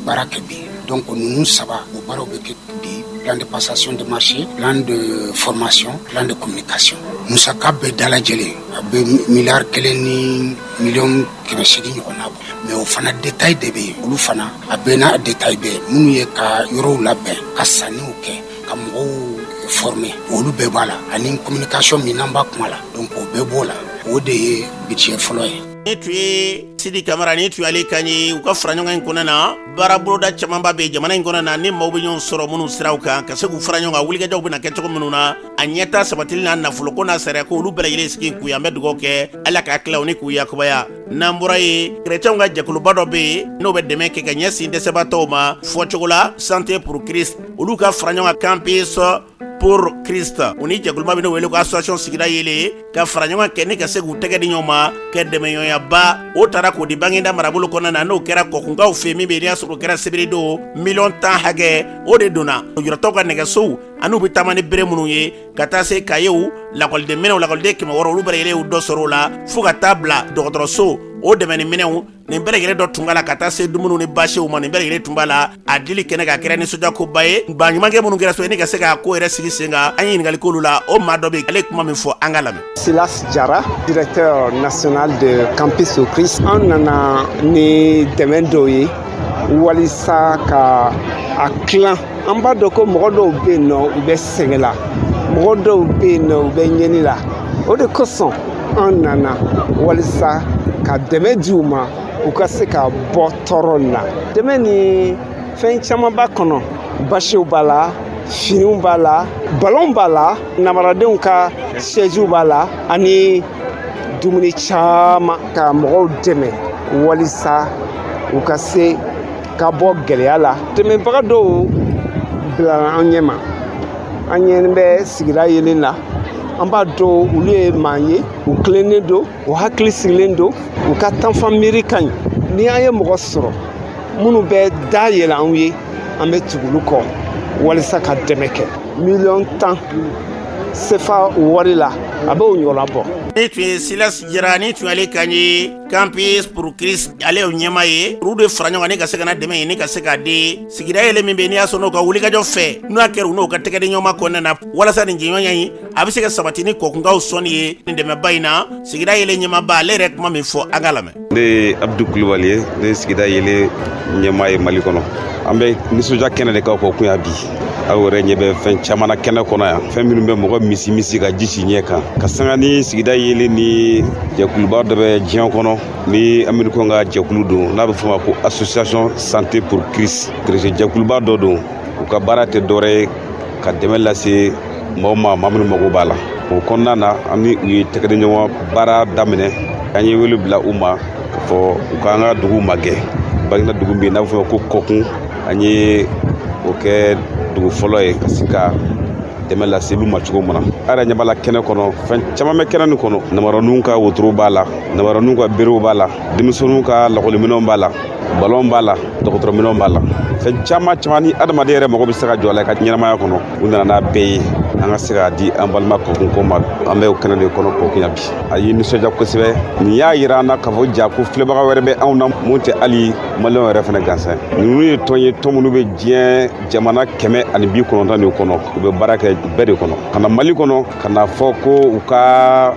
baara kɛ bi donc ninnu saba o baaraw bɛ kɛ bi plan de passation de marché plan de formation plan de communication musaka bɛɛ dalajɛlen a bɛ miliyari 1 ni miliyɔn 800 ɲɔgɔnna bɔ mais o fana détail de bɛ yen olu fana a bɛɛ n'a détail bɛɛ minnu ye ka yɔrɔw labɛn ka sanniw kɛ ka mɔgɔw former olu bɛɛ b'a la ani communication min n'an b'a kuma la donc o bɛɛ b'o la o de ye budget fɔlɔ ye. ni tun ye Sidi Kamara ni tun y'ale kan ye u ka fara ɲɔgɔn in kɔnɔ na baara boloda camanba bɛ jamana in kɔnɔ na ni maaw bɛ ɲɔgɔn sɔrɔ minnu siraw kan ka se k'u fara ɲɔgɔn kan wulikajɔw bɛna kɛ cogo minnu na a ɲɛta sabatili n'a nafolo ko n'a sariya ko olu bɛɛ lajɛlen sigi k'u ye an bɛ dugawu kɛ ala k'a tila u ni k'u yakubaya n'an bɔra ye kerecɛnw ka jɛkuluba dɔ bɛ yen n'o bɛ dɛmɛ kɛ ka ɲɛsin dɛsɛbaatɔw ma fɔcogo la santé pour Christ olu ka fara ɲɔgɔn kan campus pour Christ u ni jɛkuluba bɛ ne wele ko association sigida yele ka fara ɲɔgɔn kɛ ni ka se k'u tɛgɛ di ɲɔgɔn ma kɛ dɛmɛɲɔgɔnyaba o taara k'o di Baginda marabolo kɔnɔna na n'o kɛra kɔkunkaw fɛ min bɛ yen n'i y'a sɔrɔ o kɛra sebiri don 10 hakɛ o de donna lujuratɔw ka nɛgɛsow an'u bɛ taama ni bere minnu ye ka taa se kayew lakɔliden minɛnw lakɔliden 600 olu bɛɛ lajɛlen y'u dɔ sɔrɔ o la fo ka taa bila dɔgɔtɔrɔso o dɛmɛ ni minɛnw nin bɛɛ lajɛlen dɔ tun b'a la ka taa se dumuniw ni basiw ma nin bɛɛ lajɛlen tun b'a la a dili kɛnɛ ka kɛra nisɔndiyakoba ye baɲumankɛ minnu kɛra so ye ni ka se ka ko yɛrɛ sigi sen kan an ye ɲininkali k'olu la o maa dɔ bɛ yen ale ye kuma min fɔ an ka lamɛn. Silas Jara, directeur national de Campus au Christ. An nana ni dɛmɛ dɔw ye walisa ka a tilan an b'a dɔn ko mɔgɔ dɔw bɛ yen nɔ u bɛ sɛgɛn la mɔgɔ dɔw bɛ yen nɔ u bɛ ɲɛni la o de kosɔn an nana walisa ka dɛmɛ di u ma u ka se ka bɔ tɔɔrɔ la dɛmɛ ni fɛn caman b'a kɔnɔ basiw b'a la finiw b'a la balon b'a la namaradenw ka siègew b'a la ani dumuni caman ka mɔgɔw dɛmɛ walisa u ka se ka bɔ gɛlɛya la dɛmɛbaga dɔw bila an ɲɛ ma an ɲɛ bɛ sigida yelen la an b'a dɔn olu ye maa ye u tilennen don u hakili sigilen don u ka tanfan miiri ka ɲi ni an ye mɔgɔ sɔrɔ minnu bɛ da yɛlɛ anw ye an bɛ tugu olu kɔ walisa ka dɛmɛ kɛ 10,000,000 sefa wari la a b'o ɲɔgɔnna bɔ. Ni tun ye Silas Jara ni tun ale kan ye Campus pour Christ ale y'o ɲɛma ye olu de fara ɲɔgɔn ni ka se ka na dɛmɛ ɲini ka se k'a di sigida yɛlɛ min bɛ n'i y'a sɔn n'o ka wulikajɔ fɛ n'o y'a kɛra u n'o ka tɛgɛdi ɲɔgɔnma kɔnɔna na walasa nin jɛɲɔgɔnya in a bɛ se ka sabati ni kɔkunkaw sɔnni ye nin dɛmɛba in na sigida yɛlɛ ɲɛmaba ale yɛrɛ kuma min fɔ an ka lamɛn. Ne ye Abdou Kulubali ye ne ye sigida yɛlɛ ɲɛma ye Mali kɔnɔ an bɛ nisɔndiya kɛnɛ de kan ko kun ya bi aw yɛrɛ ɲɛ bɛ fɛn caman na kɛnɛ kɔnɔ yan fɛn minnu bɛ mɔgɔ misi ka ji si ɲɛ kan ka sanga ni sigida yeli ni jɛkuluba dɔ bɛ diɲɛ kɔnɔ ni amerikɛnw ka jɛkulu don n'a bɛ fɔ ma ko association santé pour Christ jɛkuluba dɔ don u ka baara tɛ dɔwɛrɛ ye ka dɛmɛ lase mɔgɔw ma maa minnu mago b'a la o kɔnɔna na an ni u ye tɛgɛdiɲɔgɔn baara daminɛ an ye wele bila u ma ka fɔ u k'an ka dugu magɛ Baginda dugu min n'a bɛ fɔ ma ko Kɔkun an ye o kɛ dugu fɔlɔ ye ka se ka dɛmɛ lase olu ma cogo min na a yɛrɛ ɲɛ b'a la kɛnɛ kɔnɔ fɛn caman bɛ kɛnɛ nin kɔnɔ namarɔninw ka wotoro b'a la namarɔninw ka berew b'a la denmisɛnninw ka lakɔliminɛnw b'a la balon b'a la dɔgɔtɔrɔminɛnw b'a la fɛn caman ni adamaden yɛrɛ mago bɛ se ka jɔ a la ka ɲɛnamaya kɔnɔ u nana n'a bɛɛ ye an ka se k'a di an balima Kɔkunko ma an bɛ o kɛnɛ de kɔnɔ Kɔkun yan bi a ye nisɔndiya kosɛbɛ nin y'a yira an na k'a fɔ ja ko filɛbaga wɛrɛ bɛ anw na mun tɛ hali maliyɛnw yɛrɛ fana gansan ninnu ye tɔn ye tɔn minnu bɛ diɲɛ jamana 190 nin kɔnɔ u bɛ baara kɛ bɛɛ de kɔnɔ ka na Mali kɔnɔ ka na fɔ ko u ka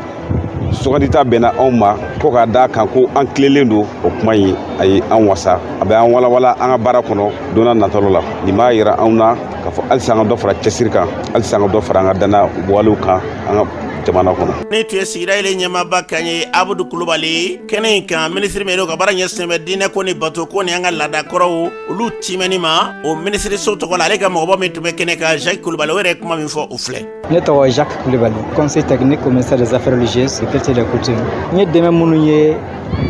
sugandita bɛnna anw ma ko k'a da kan ko an tilelen don o kuma in a ye an wasa a bɛ an walawala an ka baara kɔnɔ don n'a nataw la nin b'a yira anw na k'a fɔ halisa an ka dɔ fara cɛsiri kan halisa an ka dɔ fara an ka danna walew kan an ka jamana kɔnɔ. Ni tun ye sigida yɛlɛ ɲɛmaaba kan ye Abdou Kulubali kɛnɛ in kan minisiri min ka baara ɲɛsinnen bɛ diinɛ ko ni bato ko ni an ka laada kɔrɔw olu timɛni ma o minisiriso tɔgɔ la ale ka mɔgɔbɔ min tun bɛ kɛnɛ kan Jacques Kulubali o yɛrɛ kuma min fɔ o filɛ. Ne tɔgɔ ye Jacques Kulubali conseil technique au ministère des affaires religieuses sécurité des coutumes n ye dɛmɛ minnu ye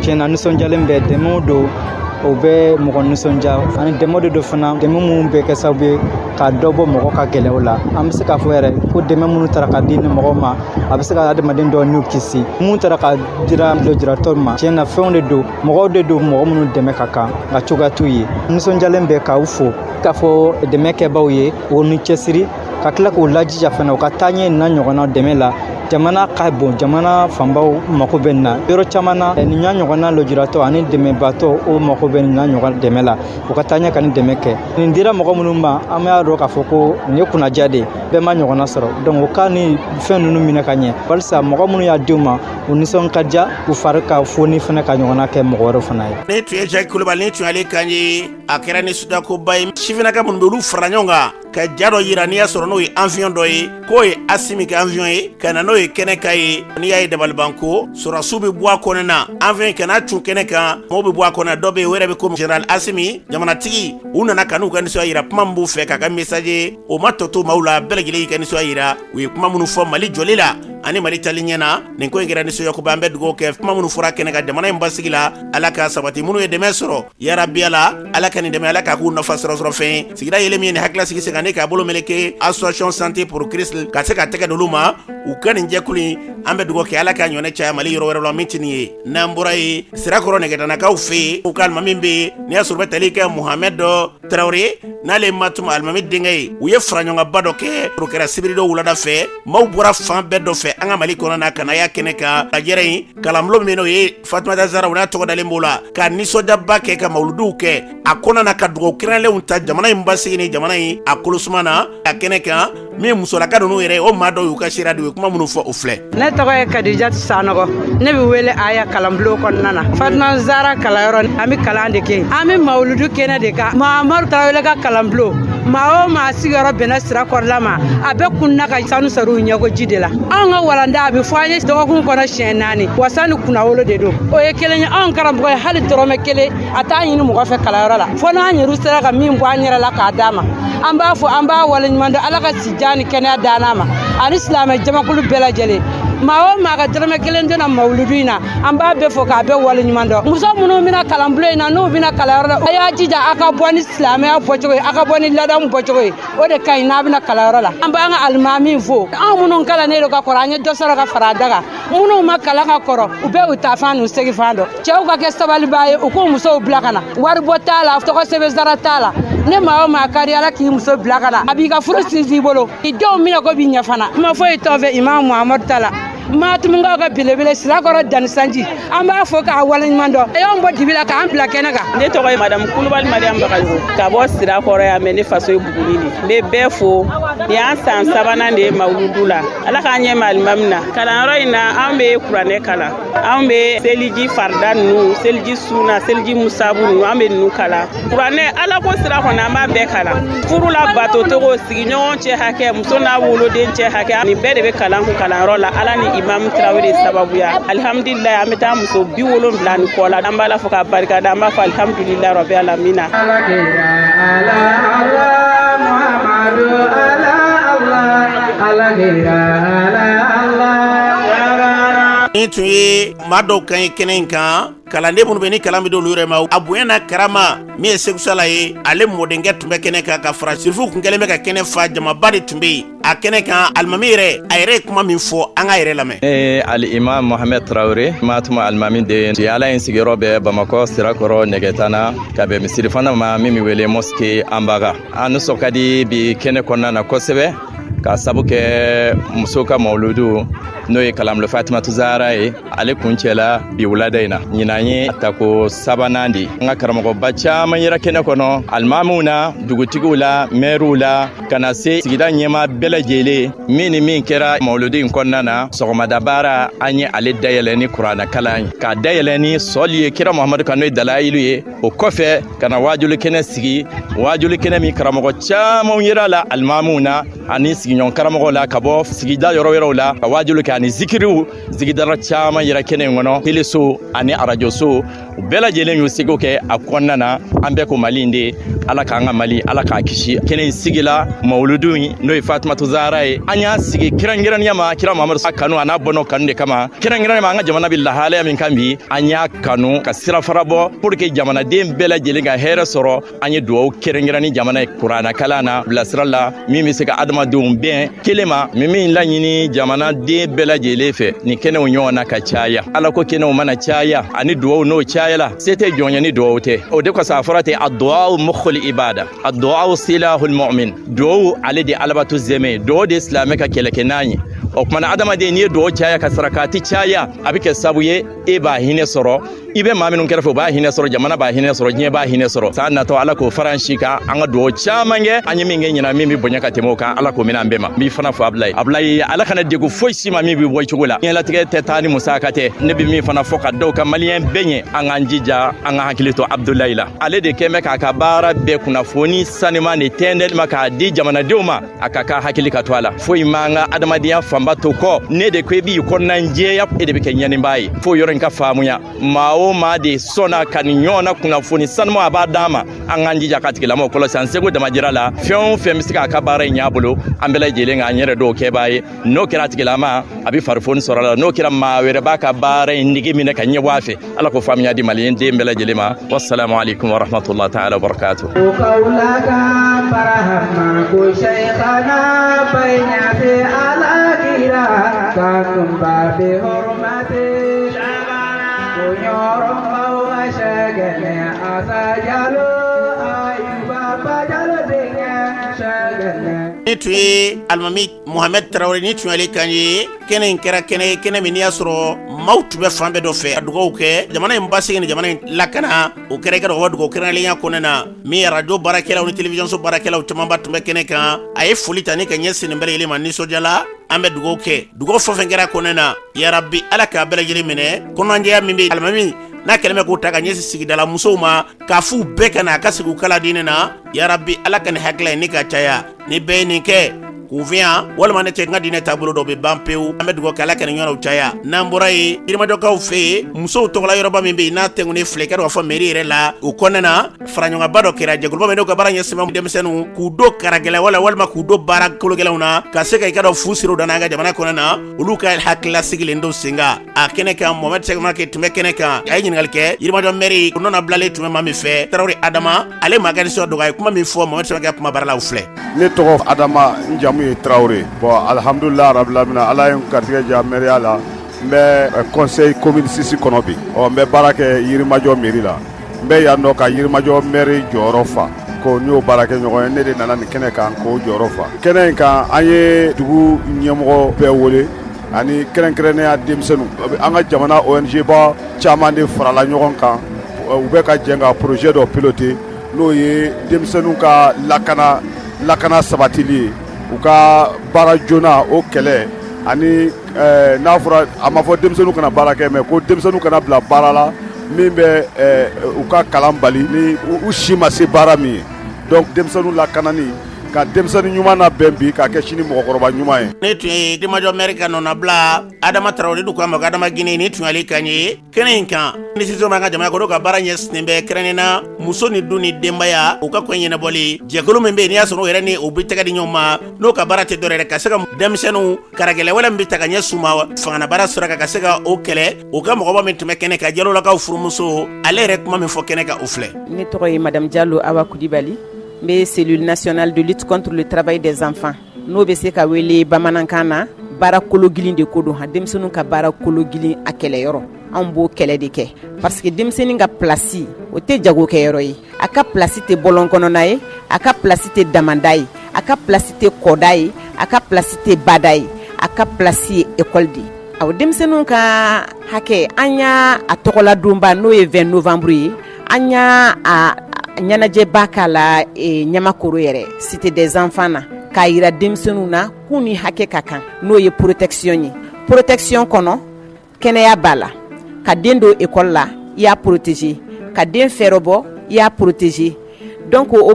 tiɲɛna nisɔndiyalen bɛ dɛmɛw don o bɛ mɔgɔ nisɔndiya ani dɛmɛ de do fana dɛmɛ minnu bɛ kɛ sababu ye ka dɔ bɔ mɔgɔ ka gɛlɛyaw la an bɛ se k'a fɔ yɛrɛ ko dɛmɛ minnu taara ka di ni mɔgɔw ma a bɛ se ka adamaden dɔw n'u kisi minnu taara ka dira lujuratɔw ma tiɲɛna fɛnw de don mɔgɔw de don mɔgɔ minnu dɛmɛ ka kan nka cogoya t'u ye nisɔndiyalen bɛ k'aw fo k'a fɔ dɛmɛ kɛbaaw ye o ni cɛsiri ka tila k'o lajija fana u ka taa ɲɛ na ɲɔgɔnna dɛmɛ la jamana ka bon jamana fanbaw mako bɛ nin na yɔrɔ caman na nin ɲa ɲɔgɔnna lujuratɔ ani dɛmɛbaatɔ o mako bɛ nin na ɲɔgɔn dɛmɛ la u ka taa ɲɛ ka nin dɛmɛ kɛ nin dira mɔgɔ minnu ma an b'a dɔn k'a fɔ ko nin ye kunnaja de bɛɛ ma ɲɔgɔnna sɔrɔ donc u ka ni fɛn ninnu minɛ ka ɲɛ walisa mɔgɔ minnu y'a denw ma u nisɔn ka diya u fari ka foni fana ka ɲɔgɔnna kɛ mɔgɔ wɛrɛ fana ye. Ne tun ye Jacques Kulubali ni tun ale kan ye a kɛra ni sudakoba ye sifinnaka minnu bɛ olu fara ɲɔgɔn kan ka ja dɔ yira n'i y'a sɔrɔ n'o ye avion dɔ ye k'o ye Asimi kɛ avion ye ka na n'o ye kɛnɛ ka ye n'i y'a ye Dabalibanko sɔrɔsiw bɛ bɔ a kɔnɔ na avion ka n'a cun kɛnɛ kan mɔgɔw bɛ bɔ a kɔnɔ dɔ bɛ yen o yɛrɛ bɛ ko Général Asimi jamanatigi u nana ka n'u ka nisɔndiya yira kuma min b'u fɛ k'a ka message o ma tɔ to maaw la bɛɛ lajɛlen y'i ka nisɔndiya yira u ye kuma minnu fɔ Mali jɔli la ani Mali tali ɲɛ na nin ko in kɛra nisɔndiyakoba an bɛ dugawu kɛ kuma minnu fɔra kɛnɛ kan jamana in basigi la Ala ka sabati minnu ye dɛmɛ sɔrɔ yarabi Ala Ala ka nin dɛmɛ Ala k'a k'u nafa sɔrɔ fɛn sigida yɛlɛ min ye nin hakilasigi se ka ne k'a bolo meleke association santé pour Christ ka se ka tɛgɛ d'olu ma u ka nin jɛkulu in an bɛ dugawu kɛ Ala k'a ɲɔnɛ caya Mali yɔrɔ wɛrɛ la min tɛ nin ye n'an bɔra ye sirakɔrɔ nɛgɛdannakaw fɛ yen u ka alimami bɛ yen n'i y'a sɔrɔ u bɛ tali kɛ Muhamɛd Tarawele n'ale Matum alimami denkɛ ye u ye faraɲɔgɔnba dɔ kɛ o kɛra sibiri dɔ wulada fɛ maaw bɔra fan bɛɛ dɔ fɛ an ka Mali kɔnɔ na ka na y'a kɛnɛ kan lajɛrɛ in kalanbulon min n'o ye Fatumata Zara u n'a tɔgɔ dalen b'o la ka nisɔndiyaba kɛ ka mawuludiw kɛ a kɔnɔna na ka dugawu kɛrɛnlenw ta jamana in basigi ni jamana in a kolosuma na a kɛnɛ kan min musolaka ninnu yɛrɛ o maa dɔw y'u ka sira de u ye kuma minnu fɔ o filɛ. Ne tɔgɔ ye Kadijatu Sanɔgɔ ne bɛ wele Aya kalanbulon kɔnɔna na Fatumata Zara kalanyɔrɔ an bɛ kalan de kɛ an bɛ mawuludu kɛnɛ de kan Muhamadu Tarawele ka kalanbulon maa o maa sigiyɔrɔ bɛnna sirakɔrɔla ma a bɛ kunna ka sanu sɔrɔ u ɲɛko ji de la anw ka walanda a bɛ fɔ an ye dɔgɔkun kɔnɔ siɲɛ 4 wa sani kunnawolo de don o ye kelen ye anw karamɔgɔ ye hali dɔrɔmɛ 1 a t'a ɲini mɔgɔ fɛ kalanyɔrɔ la fo n'an yɛrɛ sera ka min bɔ an yɛrɛ la k'a d'a ma an b'a fɔ an b'a waleɲuman dɔn Ala ka sijan ni kɛnɛya d'an ma ani silamɛ jamakulu bɛɛ lajɛlen maa o maa ka dɔrɔmɛ 1 donna mawuludu in na an b'a bɛɛ fɔ k'a bɛɛ waleɲuman dɔn muso minnu bɛna kalanbulon in na n'u bɛna kalanyɔrɔ la a y'a jija a ka bɔ ni silamɛya bɔcogo ye a ka bɔ ni ladamu bɔcogo ye o de ka ɲi n'a bɛna kalanyɔrɔ la an b'an ka alimami fo anw minnu kalannen don ka kɔrɔ an ye dɔ sɔrɔ ka fara a da kan minnu ma kalan ka kɔrɔ u bɛɛ u ta fan n'u segi fan dɔ cɛw ka kɛ sabaliba ye u k'u musow bila ka na wari bɔ t'a la tɔgɔ sɛbɛn sara t'a la ne maa o maa ka di ala k'i muso bila ka na a b'i ka furu sinsin i bolo i denw minɛ ko b'i ɲɛ fana ma foyi t'o fɛ Imam Muhamadu ta la ma tumunkaw ka belebele sirakɔrɔ dani sanji an b'a fɔ k'a waleɲuman dɔn e y'anw bɔ dibi la k'an bila kɛnɛ kan. Ne tɔgɔ ye Madame Kulubali Mariam Bagayogo ka bɔ sirakɔrɔ yan mɛ ne faso ye Buguni de n bɛ bɛɛ fo nin y'an san 3nan de ye mawuludu la ala k'an ɲɛ maalimamu na kalanyɔrɔ in na an bɛ kuranɛ kalan an bɛ seliji farida ninnu seliji suna seliji musabu ninnu an bɛ ninnu kalan kuranɛ ala ko sira kɔnɔ an b'a bɛɛ kalan furu la bato togo sigiɲɔgɔn cɛ hakɛ muso n'a woloden cɛ hakɛ nin bɛɛ de bɛ kalan kun kalanyɔrɔ la ala ni Imam Traoré sababuya alhamdulillah an bɛ taa muso 70 ni kɔ la an b'a la fɔ ka barika da an b'a fɔ alhamdulillah rabbil alamina ni tun ye maa dɔw kan ye kɛnɛ in kan kalanden minnu bɛ ni kalan bɛ d'olu yɛrɛ ma a bonya n'a karama min ye Seku Sala ye ale mɔdenkɛ tun bɛ kɛnɛ kan ka fara sirifu kun kɛlen bɛ ka kɛnɛ fa jamaba de tun bɛ yen a kɛnɛ kan alimami yɛrɛ a yɛrɛ ye kuma min fɔ an ka yɛrɛ lamɛn. Ne ye Al-Imam Mohamed Traoré Matuma alimami den ti ala in sigiyɔrɔ bɛ Bamakɔ sirakɔrɔ nɛgɛtana ka bɛn misiri fana ma min bɛ wele mosquée Anbaga an nisɔn ka di bi kɛnɛ kɔnɔna na kosɛbɛ ka sabu kɛ muso ka mawuludu n'o ye Kalamlo Fatimatu Zahra ye ale kuncɛla bi wulada in na ɲinan ye tako 3nan de an ka karamɔgɔba caman yɛrɛ kɛnɛ kɔnɔ alimamuw na dugutigiw la mɛriw la ka na se sigida ɲɛma bɛɛ lajɛlen min ni min kɛra mawuludu in kɔnɔna na sɔgɔmada baara an ye ale dayɛlɛ ni kuranɛ kalan ye k'a dayɛlɛ ni sɔli ye kira Muhamadu kan n'o ye dalayilu ye o kɔfɛ ka na wajuli kɛnɛ sigi wajuli kɛnɛ min karamɔgɔ caman yɛrɛ la alimamuw na ani sigiɲɔgɔn karamɔgɔw la ka bɔ sigida yɔrɔ wɛrɛw la ka wajuli kɛ ani zikiriw zigidara caman yɛrɛ kɛnɛ in kɔnɔ teleso ani arajo so u bɛɛ lajɛlen y'u segiw kɛ a kɔnɔna na an bɛɛ ko Mali in de ala k'an ka Mali ala k'a kisi kɛnɛ in sigila mawuludu in n'o ye Fatimatu Zahra ye an y'a sigi kɛrɛnkɛrɛnnenya ma kira Muhamadu a kanu a n'a bɔnɔ kanu de kama kɛrɛnkɛrɛnnenya ma an ka jamana bɛ lahalaya min kan bi an y'a kanu ka sira fara bɔ pour que jamanaden bɛɛ lajɛlen ka hɛrɛ sɔrɔ an ye duwawu kɛrɛnkɛrɛn ni jamana ye kuranɛ kalan na bilasira la min bɛ se ka adamadenw bɛn kelen ma min laɲini jamanaden bɛɛ lajɛlen fɛ nin kɛnɛw ɲɔgɔn na ka caya ala ko kɛnɛw mana caya ani duwawu n'o cayala se tɛ jɔn ye ni duwawu tɛ o de kosɔn a fɔra ten ad-du'a mukhul ibada ad-du'a silahul mu'min duwawu ale de alabato zɛmɛ duwawu de silamɛ ka kɛlɛkɛnan ye o kumana adamaden n'i ye duwawu caya ka sarakati caya a bɛ kɛ sabu ye e b'a hinɛ sɔrɔ i bɛ maa minnu kɛrɛfɛ u b'a hinɛ sɔrɔ jamana b'a hinɛ sɔrɔ diɲɛ b'a hinɛ sɔrɔ san natɔ ala k'o fara an si kan an ka duwawu caman kɛ an ye min kɛ ɲinan min bɛ bonya ka tɛmɛ o kan ala k'o minɛ an bɛɛ ma n b'i fana fɔ Abulayi ala kana degun foyi si ma min bɛ bɔ i cogo la diɲɛlatigɛ tɛ taa ni musaka tɛ ne bɛ min fana fɔ ka da o kan maliyɛn bɛɛ ɲɛ an k'an jija an ka hakili to Abdulayi la ale de kɛn bɛ k'a ka baara bɛɛ kunnafoni sanuman de tɛndɛli ma k'a di jamanadenw ma a ka ka hakili ka to a la foyi m'an ka adamadenya fanba to kɔ ne de ko i b'i kɔnɔna jɛya e de bɛ kɛ ɲɛnibaa ye fo yɔrɔ in ka faamuya maa o maa de sɔnna ka nin ɲɔgɔn na kunnafoni sanuman a b'a d'an ma an k'an jija ka tigilamɔgɔw kɔlɔsi an seko damajira la fɛn o fɛn bɛ se k'a ka baara in ɲɛ a bolo an bɛɛ lajɛlen k'an yɛrɛ dɔw kɛbaa ye n'o kɛra tigilama a bɛ farifoni sɔrɔ a la n'o kɛra maa wɛrɛ b'a ka baara in nege minɛ ka ɲɛ bɔ a fɛ ala ko faamuya di maliyɛn den bɛɛ lajɛlen ma wassalamu alaikum warahmatullahi ta'ala wabarakatuh ni tun ye alimami Mohamed Traoré ni tun y'ale kan ye kɛnɛ in kɛra kɛnɛ ye kɛnɛ min n'i y'a sɔrɔ maaw tun bɛ fan bɛɛ dɔ fɛ ka dugawu kɛ jamana in basigi ni jamana in lakana o kɛra i ka dɔgɔ dugawu kɛrɛnkɛrɛnnenya kɔnɔna na min radio baarakɛlaw ni télévision so baarakɛlaw camanba tun bɛ kɛnɛ kan a ye foli ta ni ka ɲɛsin nin bɛɛ lajɛlen ma nisɔndiyala an bɛ dugawu kɛ dugawu fɛn fɛn kɛra kɔnɔna na yarabi ala k'a bɛɛ lajɛlen minɛ kɔnɔnajɛya min bɛ alimami n'a kɛlen bɛ k'o ta ka ɲɛsin sigidala musow ma k'a f'u bɛɛ ka na a ka sigi u kala diinɛ na yarabi ala ka nin hakilila ye ni ka caya ni bɛɛ ye nin kɛ k'u fiyan walima ne tɛ n ka diinɛ taabolo dɔ bɛ ban pewu an bɛ dugawu kɛ ala ka nin ɲɔgɔnnaw caya n'an bɔra yen yirimajɔkaw fɛ yen musow tɔgɔla yɔrɔba min bɛ yen n'a tɛŋunen filɛ i ka dɔn k'a fɔ mairie yɛrɛ la o kɔnɔna na faraɲɔgɔnba dɔ kɛra jɛkuluba min n'u ka baara ɲɛsinbɛ denmisɛnninw k'u don karagɛlɛn walima k'u don baara kologɛlɛnw na ka se ka i ka dɔn fu siraw dan an ka jamana kɔnɔna na olu ka hakilila sigilen don sen kan a kɛnɛ kan Mohamed Sɛgɛmarakɛ tun bɛ kɛnɛ kan a ye ɲininkali kɛ yirimajɔ mairie o nɔnɔ bilalen tun bɛ maa min fɛ Tarawele Adama ale ma kɛ nisɔn dɔgɔ a ye kuma min fɔ Mohamed Sɛgɛmarakɛ kuma baara la u filɛ ne tɔgɔ Adama n jamu ye Tarawele bon alhamdulillah rabbil alamin ala ye n garijɛgɛ diya mairie la n bɛ conseil commune sisi kɔnɔ bi n bɛ baara kɛ Yirimajɔ mairie la n bɛ yan nɔ ka Yirimajɔ maire jɔyɔrɔ fa ko n y'o baara kɛ ɲɔgɔn ye ne de nana nin kɛnɛ kan k'o jɔyɔrɔ fa kɛnɛ in kan an ye dugu ɲɛmɔgɔ bɛɛ wele ani kɛrɛnkɛrɛnnenya denmisɛnninw an ka jamana ONG ba caman de farala ɲɔgɔn kan u bɛ ka jɛ ka projet dɔ piloter n'o ye denmisɛnninw ka lakana sabatili ye u ka baara joona o kɛlɛ ani n'a fɔra a ma fɔ denmisɛnninw kana baara kɛ mais ko denmisɛnninw kana bila baara la min bɛ u ka kalan bali ni u si ma se baara min ye donc denmisɛnninw lakanani ka denmisɛnnin ɲuman na bɛn bi k'a kɛ sini mɔgɔkɔrɔba ɲuman ye. ne tun ye Yirimajɔ maire ka nɔnabila Adama Traoré du ko a ma ko Adama Guinée ni tun y'ale kan ye kɛnɛ in kan ni siso ma ka jamana kɔnɔ ka baara ɲɛsinnen bɛ kɛrɛnnena muso ni du ni denbaya u ka kɔn ɲɛnabɔli jɛkulu min bɛ yen n'i y'a sɔrɔ o yɛrɛ ni o bɛ tɛgɛ di ɲɔgɔn ma n'o ka baara tɛ dɔ yɛrɛ ka se ka denmisɛnninw karagɛlɛwale min bɛ ta ka ɲɛ suma fangana baara sɔrɔ ka se ka o kɛlɛ o ka mɔgɔba min tun bɛ kɛnɛ kan Jalolakaw furumuso ale yɛrɛ kuma min fɔ kɛnɛ kan o filɛ. ne tɔgɔ ye Madame Diallo Awa Kudibali n bɛ cellule nationale de lutte contre le travail des enfants n'o bɛ se ka wele bamanankan na baara kologilin de ko don denmisɛnninw ka baara kologilin a kɛlɛyɔrɔ anw b'o kɛlɛ de kɛ parce que denmisɛnnin ka place o tɛ jagokɛyɔrɔ ye a ka place tɛ bɔlɔn kɔnɔna ye a ka place tɛ damanda ye a ka place tɛ kɔda ye a ka place tɛ bada ye a ka place ye école de ye awɔ denmisɛnninw ka hakɛ an y'a tɔgɔladonba n'o ye 20 novembre ye an y'a ɲɛnajɛba k'a la ɲamakoro yɛrɛ cité des enfants na k'a yira denmisɛnninw na k'u ni hakɛ ka kan n'o ye protection ye protection kɔnɔ kɛnɛya b'a la ka den don école la i y'a protéger ka den fɛɛrɛ bɔ i y'a protéger donc o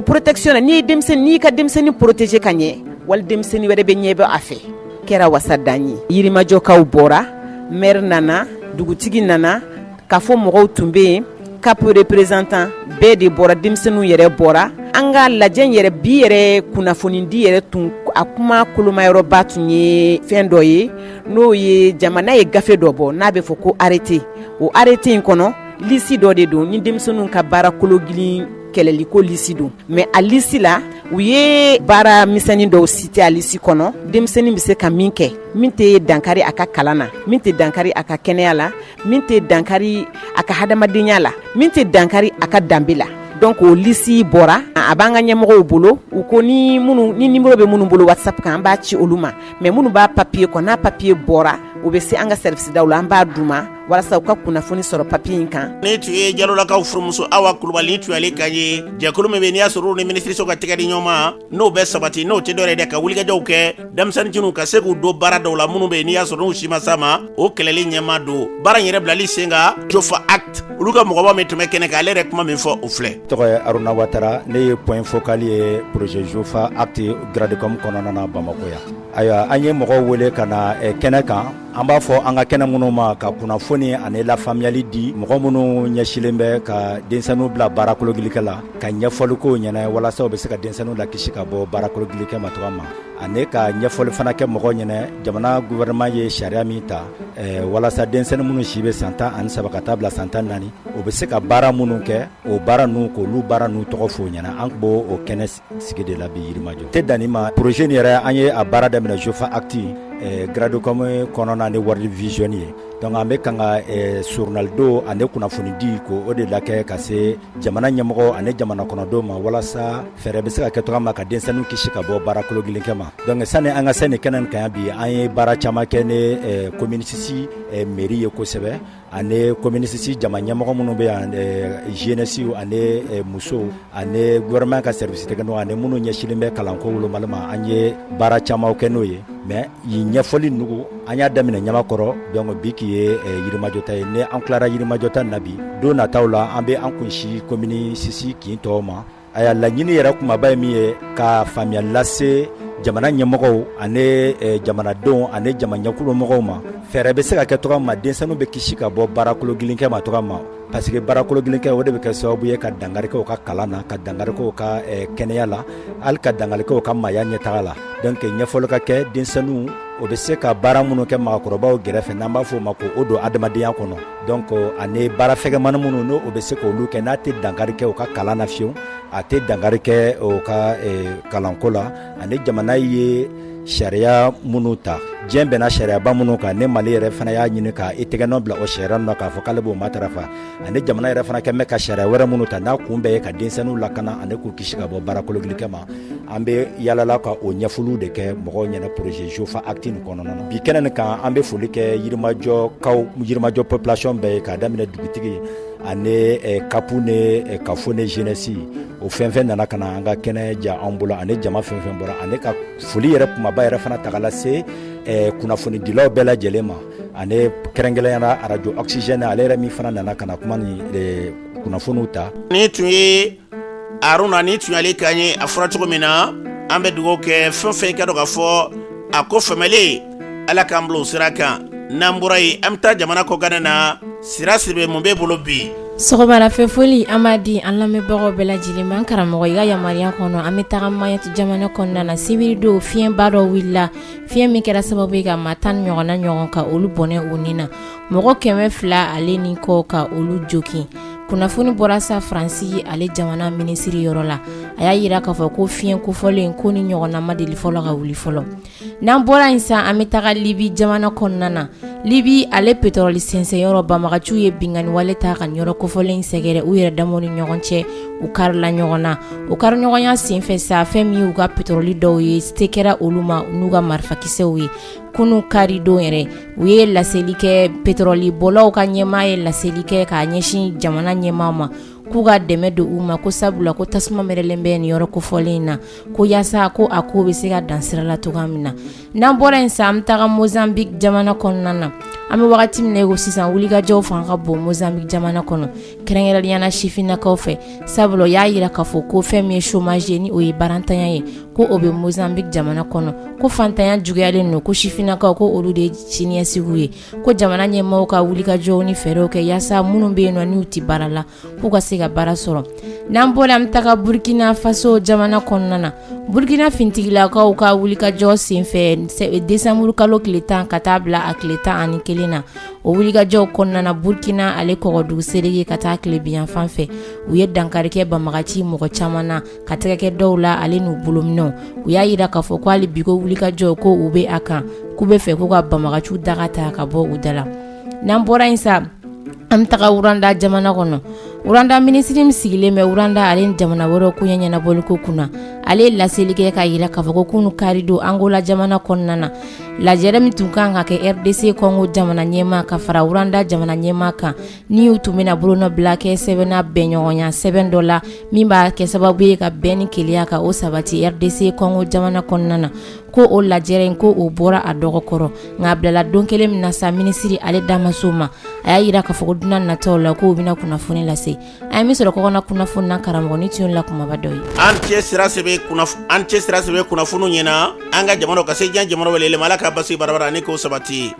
protection na n'i ka denmisɛnnin protéger ka ɲɛ wali denmisɛnnin wɛrɛ bɛ ɲɛ bɛ a fɛ kɛra wasa dan ye Yirimajɔkaw bɔra maire nana dugutigi nana k'a fɔ mɔgɔw tun bɛ yen CAP représentant bɛɛ de bɔra denmisɛnninw yɛrɛ bɔra an ka lajɛ yɛrɛ bi yɛrɛ kunnafonidi yɛrɛ tun a kuma kolomayɔrɔba tun ye fɛn dɔ ye n'o ye jamana ye gafe dɔ bɔ n'a bɛ fɔ ko arrêté o arrêté in kɔnɔ lisi dɔ de don ni denmisɛnninw ka baara kologilin kɛlɛli ko lisi don mais a lisi la u ye baara misɛnnin dɔw cité a lisi kɔnɔ denmisɛnnin bɛ se ka min kɛ min tɛ dankari a ka kalan na min tɛ dankari a ka kɛnɛya la min tɛ dankari a ka hadamadenya la min tɛ dankari a ka danbe la donc o lisi bɔra a b'an ka ɲɛmɔgɔw bolo u ko ni numéro bɛ minnu bolo WhatsApp kan an b'a ci olu ma mais minnu b'a papier kɔ n'a papier bɔra u bɛ se an ka service daw la an b'a d'u ma walasa u ka kunnafoni sɔrɔ papier in kan. ne tun ye Jalolakaw furumuso Awa Kulubali ni tun y'ale kan ye jɛkulu min bɛ n'i y'a sɔrɔ olu ni minisiriso ka tɛgɛ di ɲɔgɔn ma n'o bɛ sabati n'o tɛ dɔ yɛrɛ dɛ ka wulikajɔw kɛ denmisɛnninw ka se k'u don baara dɔw la minnu bɛ yen n'i y'a sɔrɔ n'u si ma s'a ma o kɛlɛli ɲɛma don baara in yɛrɛ bilali sen kan Jofa Act olu ka mɔgɔba min tun bɛ kɛnɛ kan ale yɛrɛ kuma min fɔ o filɛ. tɔgɔ ye Aruna Watara ne ye point focal ye projet Jofa Act Gradecom kɔnɔna na Bamako yan ayiwa an ye mɔgɔw wele ka na kɛnɛ kan an b'a fɔ an ka kɛnɛ minnu ma ka kunnafoni ani lafaamuyali di mɔgɔ minnu ɲɛsilen bɛ ka denmisɛnninw bila baara kologilikɛ la ka ɲɛfɔli k'o ɲɛna walasa u bɛ se ka denmisɛnninw lakisi ka bɔ baara kologilikɛ ma cogoya min ani ka ɲɛfɔli fana kɛ mɔgɔw ɲɛna jamana gouvernement ye sariya min ta walasa denmisɛnnin minnu si bɛ san 13 ka taa bila san 14 u bɛ se ka baara minnu kɛ o baara ninnu k'olu baara ninnu tɔgɔ f'o ɲɛna an b'o o kɛnɛ sigi de la bi Yirimajɔ tɛ danni ma projet nin yɛrɛ an ye a baara daminɛ Jofa Act Gradecom kɔnɔna ni World Vision ye donc an bɛ kan ka journal do ani kunnafoni di ko o de lakɛ ka se jamana ɲɛmɔgɔ ani jamana kɔnɔdenw ma walasa fɛɛrɛ bɛ se ka kɛ cogoya min na ka denmisɛnninw kisi ka bɔ baara kologilenkɛ ma donc sani an ka se nin kɛnɛ kan bi an ye baara caman kɛ ni commune sisi mairie ye kosɛbɛ ani commune sisi jama ɲɛmɔgɔ minnu bɛ yan jeunesse ani musow ani gouvernement ka service tɛgɛnɔ ani minnu ɲɛsinnen bɛ kalanko wolomali ma an ye baara caman kɛ n'o ye mais yin ɲɛfɔli nugu an y'a daminɛ Ɲamakɔrɔ donc bi k'i ye Yirimajɔ ta ye ne an tilara Yirimajɔ ta na bi don nataw la an bɛ an kunsi commune sisi kin tɔw ma a y'a laɲini yɛrɛ kumaba ye min ye ka faamuya lase jamana ɲɛmɔgɔw ani jamanadenw ani jama ɲɛkulomɔgɔw ma fɛɛrɛ bɛ se ka kɛ cogoya min ma denmisɛnninw bɛ kisi ka bɔ baara kologilenkɛ ma cogoya min ma parce que baara kologilenkɛ o de bɛ kɛ sababu ye ka dangarikɛ u ka kalan na ka dangarikɛ u ka kɛnɛya la hali ka dangarikɛ u ka maaya ɲɛtaga la donc ɲɛfɔli ka kɛ denmisɛnninw o bɛ se ka baara minnu kɛ mɔgɔkɔrɔbaw gɛrɛfɛ n'an b'a fɔ o ma ko o don adamadenya kɔnɔ donc ani baara fɛgɛmani minnu n'o o bɛ se k'olu kɛ n'a tɛ dankari kɛ u ka kalan na fiyewu a tɛ dankari kɛ u ka kalanko la ani jamana ye sariya minnu ta diɲɛ bɛnna sariyaba minnu kan ne Mali yɛrɛ fana y'a ɲini ka i tɛgɛ nɔ bila o sariya ninnu na k'a fɔ k'ale b'o matarafa ani jamana yɛrɛ fana kɛn bɛ ka sariya wɛrɛ minnu ta n'a kun bɛɛ ye ka denmisɛnninw lakana ani k'u kisi ka bɔ baara kologilikɛ ma an bɛ yalala ka o ɲɛfɔliw de kɛ mɔgɔw ɲɛna projet Jofa Acti nin kɔnɔna na bi kɛnɛ nin kan an bɛ foli kɛ Yirimajɔ population bɛɛ ye k'a daminɛ dugutigi ani kapu ni kafo ni jeunesse o fɛn fɛn nana ka na an ka kɛnɛ ja an bolo ani jama fɛn fɛn bɔra ani ka foli yɛrɛ kumaba yɛrɛ fana ta ka lase kunnafoni dilaw bɛɛ lajɛlen ma ani kɛrɛnkɛrɛnyara radio oxygène ale yɛrɛ min fana nana ka na kuma ni kunnafoniw ta ni tun ye Aruna ni tun y'ale kan ye a fɔra cogo min na an bɛ dugawu kɛ fɛn fɛn ka dɔn ka fɔ a ko fɛmɛlen Ala k'an bila o sira kan n'an bɔra yen an bɛ taa jamana kɔkanna na sira siribe mun b'e bolo bi sɔgɔmada fɛ foli an b'a di an lamɛnbagaw bɛɛ lajɛlen ma an karamɔgɔ i ka yamaruya kɔnɔ an bɛ tagama jamana kɔnɔna na sibiri don fiɲɛba dɔ wulila fiɲɛ min kɛra sababu ye ka maa 10 ɲɔgɔnna ɲɔgɔn ka olu bɔnɛ u ni na mɔgɔ 200 ale ni kɔ ka olu jokin kunnafoni bɔra sa Faransi ale jamana minisiri yɔrɔ la a y'a yira k'a fɔ ko fiɲɛ kofɔlen ko ni ɲɔgɔnna ma deli fɔlɔ ka wuli fɔlɔ n'an bɔra yen sa an bɛ taga Libi jamana kɔnɔna na Libi ale pétrole sɛnsɛnyɔrɔ banbagaciw ye bingani wale ta ka yɔrɔ kofɔlen sɛgɛrɛ u yɛrɛ damaw ni ɲɔgɔn cɛ u karila ɲɔgɔn na u kari ɲɔgɔnya senfɛ sa fɛn min y'u ka pétrole dɔw ye se kɛra olu ma n'u ka marifakisɛw ye kunu kari don yɛrɛ u ye laseli kɛ pétrole bɔlaw ka ɲɛmaa ye laseli kɛ k'a ɲɛsin jamana ɲɛmaa ma k'u ka dɛmɛ don u ma ko sabula ko tasuma mɛrɛlen bɛ nin yɔrɔ kofɔlen na ko yaasa ko a ko bɛ se ka dan sira la cogoya min na n'an bɔra yen sa an bɛ taga Mozambique jamana kɔnɔna na an bɛ wagati min na ko sisan wulikajɔw fanga ka bon Mozambique jamana kɔnɔ kɛrɛnkɛrɛnnenya sifinnakaw fɛ sabula y'a yira k'a fɔ ko fɛn min ye chômage ni o ye barantanya ye ko o bɛ Mozambique jamana kɔnɔ ko fantanya juguyalen don ko sifinnakaw ko olu de ye siniɲɛsigiw ye ko jamana ɲɛmaaw ka wulikajɔw ni fɛɛrɛw kɛ yaasa minnu bɛ yen nɔ n'u tɛ baara la k'u ka se ka baara sɔrɔ n'an bɔra an bɛ taga Burkina Faso jamana kɔnɔna na Burkina fintigilakaw ka wulikajɔ senfɛ décembre kalo tile 10 ka taa bila a tile 11 na o wulikajɔw kɔnɔna na Burkina ale kɔgɔdugu serege ka taa tile biyanfan fɛ u ye dankari kɛ banbagaci mɔgɔ caman na ka tɛgɛ kɛ dɔw la ale n'u bolominɛw u y'a yira k'a fɔ ko hali bi ko wulikajɔ ko u bɛ a kan k'u bɛ fɛ k'u ka banbagaciw daga ta ka bɔ u da la n'an bɔra yen sa an bɛ taga Uranda jamana kɔnɔ Uranda minisiri min sigilen bɛ Uranda ale ni jamana wɛrɛw ko ɲɛnabɔli ko kunna ale laseli kɛ k'a yira k'a fɔ ko kunu kari don Angola jamana kɔnɔna na lajɛrɛ min tun kan ka kɛ RDC Congo jamana ɲɛmaa ka fara Uranda jamana ɲɛmaa kan ni u tun bɛna bolonɔ bila kɛ sɛbɛnna bɛnɲɔgɔnya sɛbɛn dɔ la min b'a kɛ sababu ye ka bɛn ni keleya ka o sabati RDC Congo jamana kɔnɔna na ko o lajɛrɛ in ko o bɔra a dɔgɔkɔrɔ nka a bilala don kelen min na sa minisiri ale damaso ma a y'a yira k'a fɔ ko dunan nataw la ko u bɛna kunnafoni lase a ye min sɔrɔ kɔkɔna kunnafoni na karamɔgɔ ni tun la kumaba dɔ ye an cɛ sira sɛbɛ kunnafoniw ɲɛna an ka jamana ka se jan jamana wele ma Ala ka basi barabara ni k'o sabati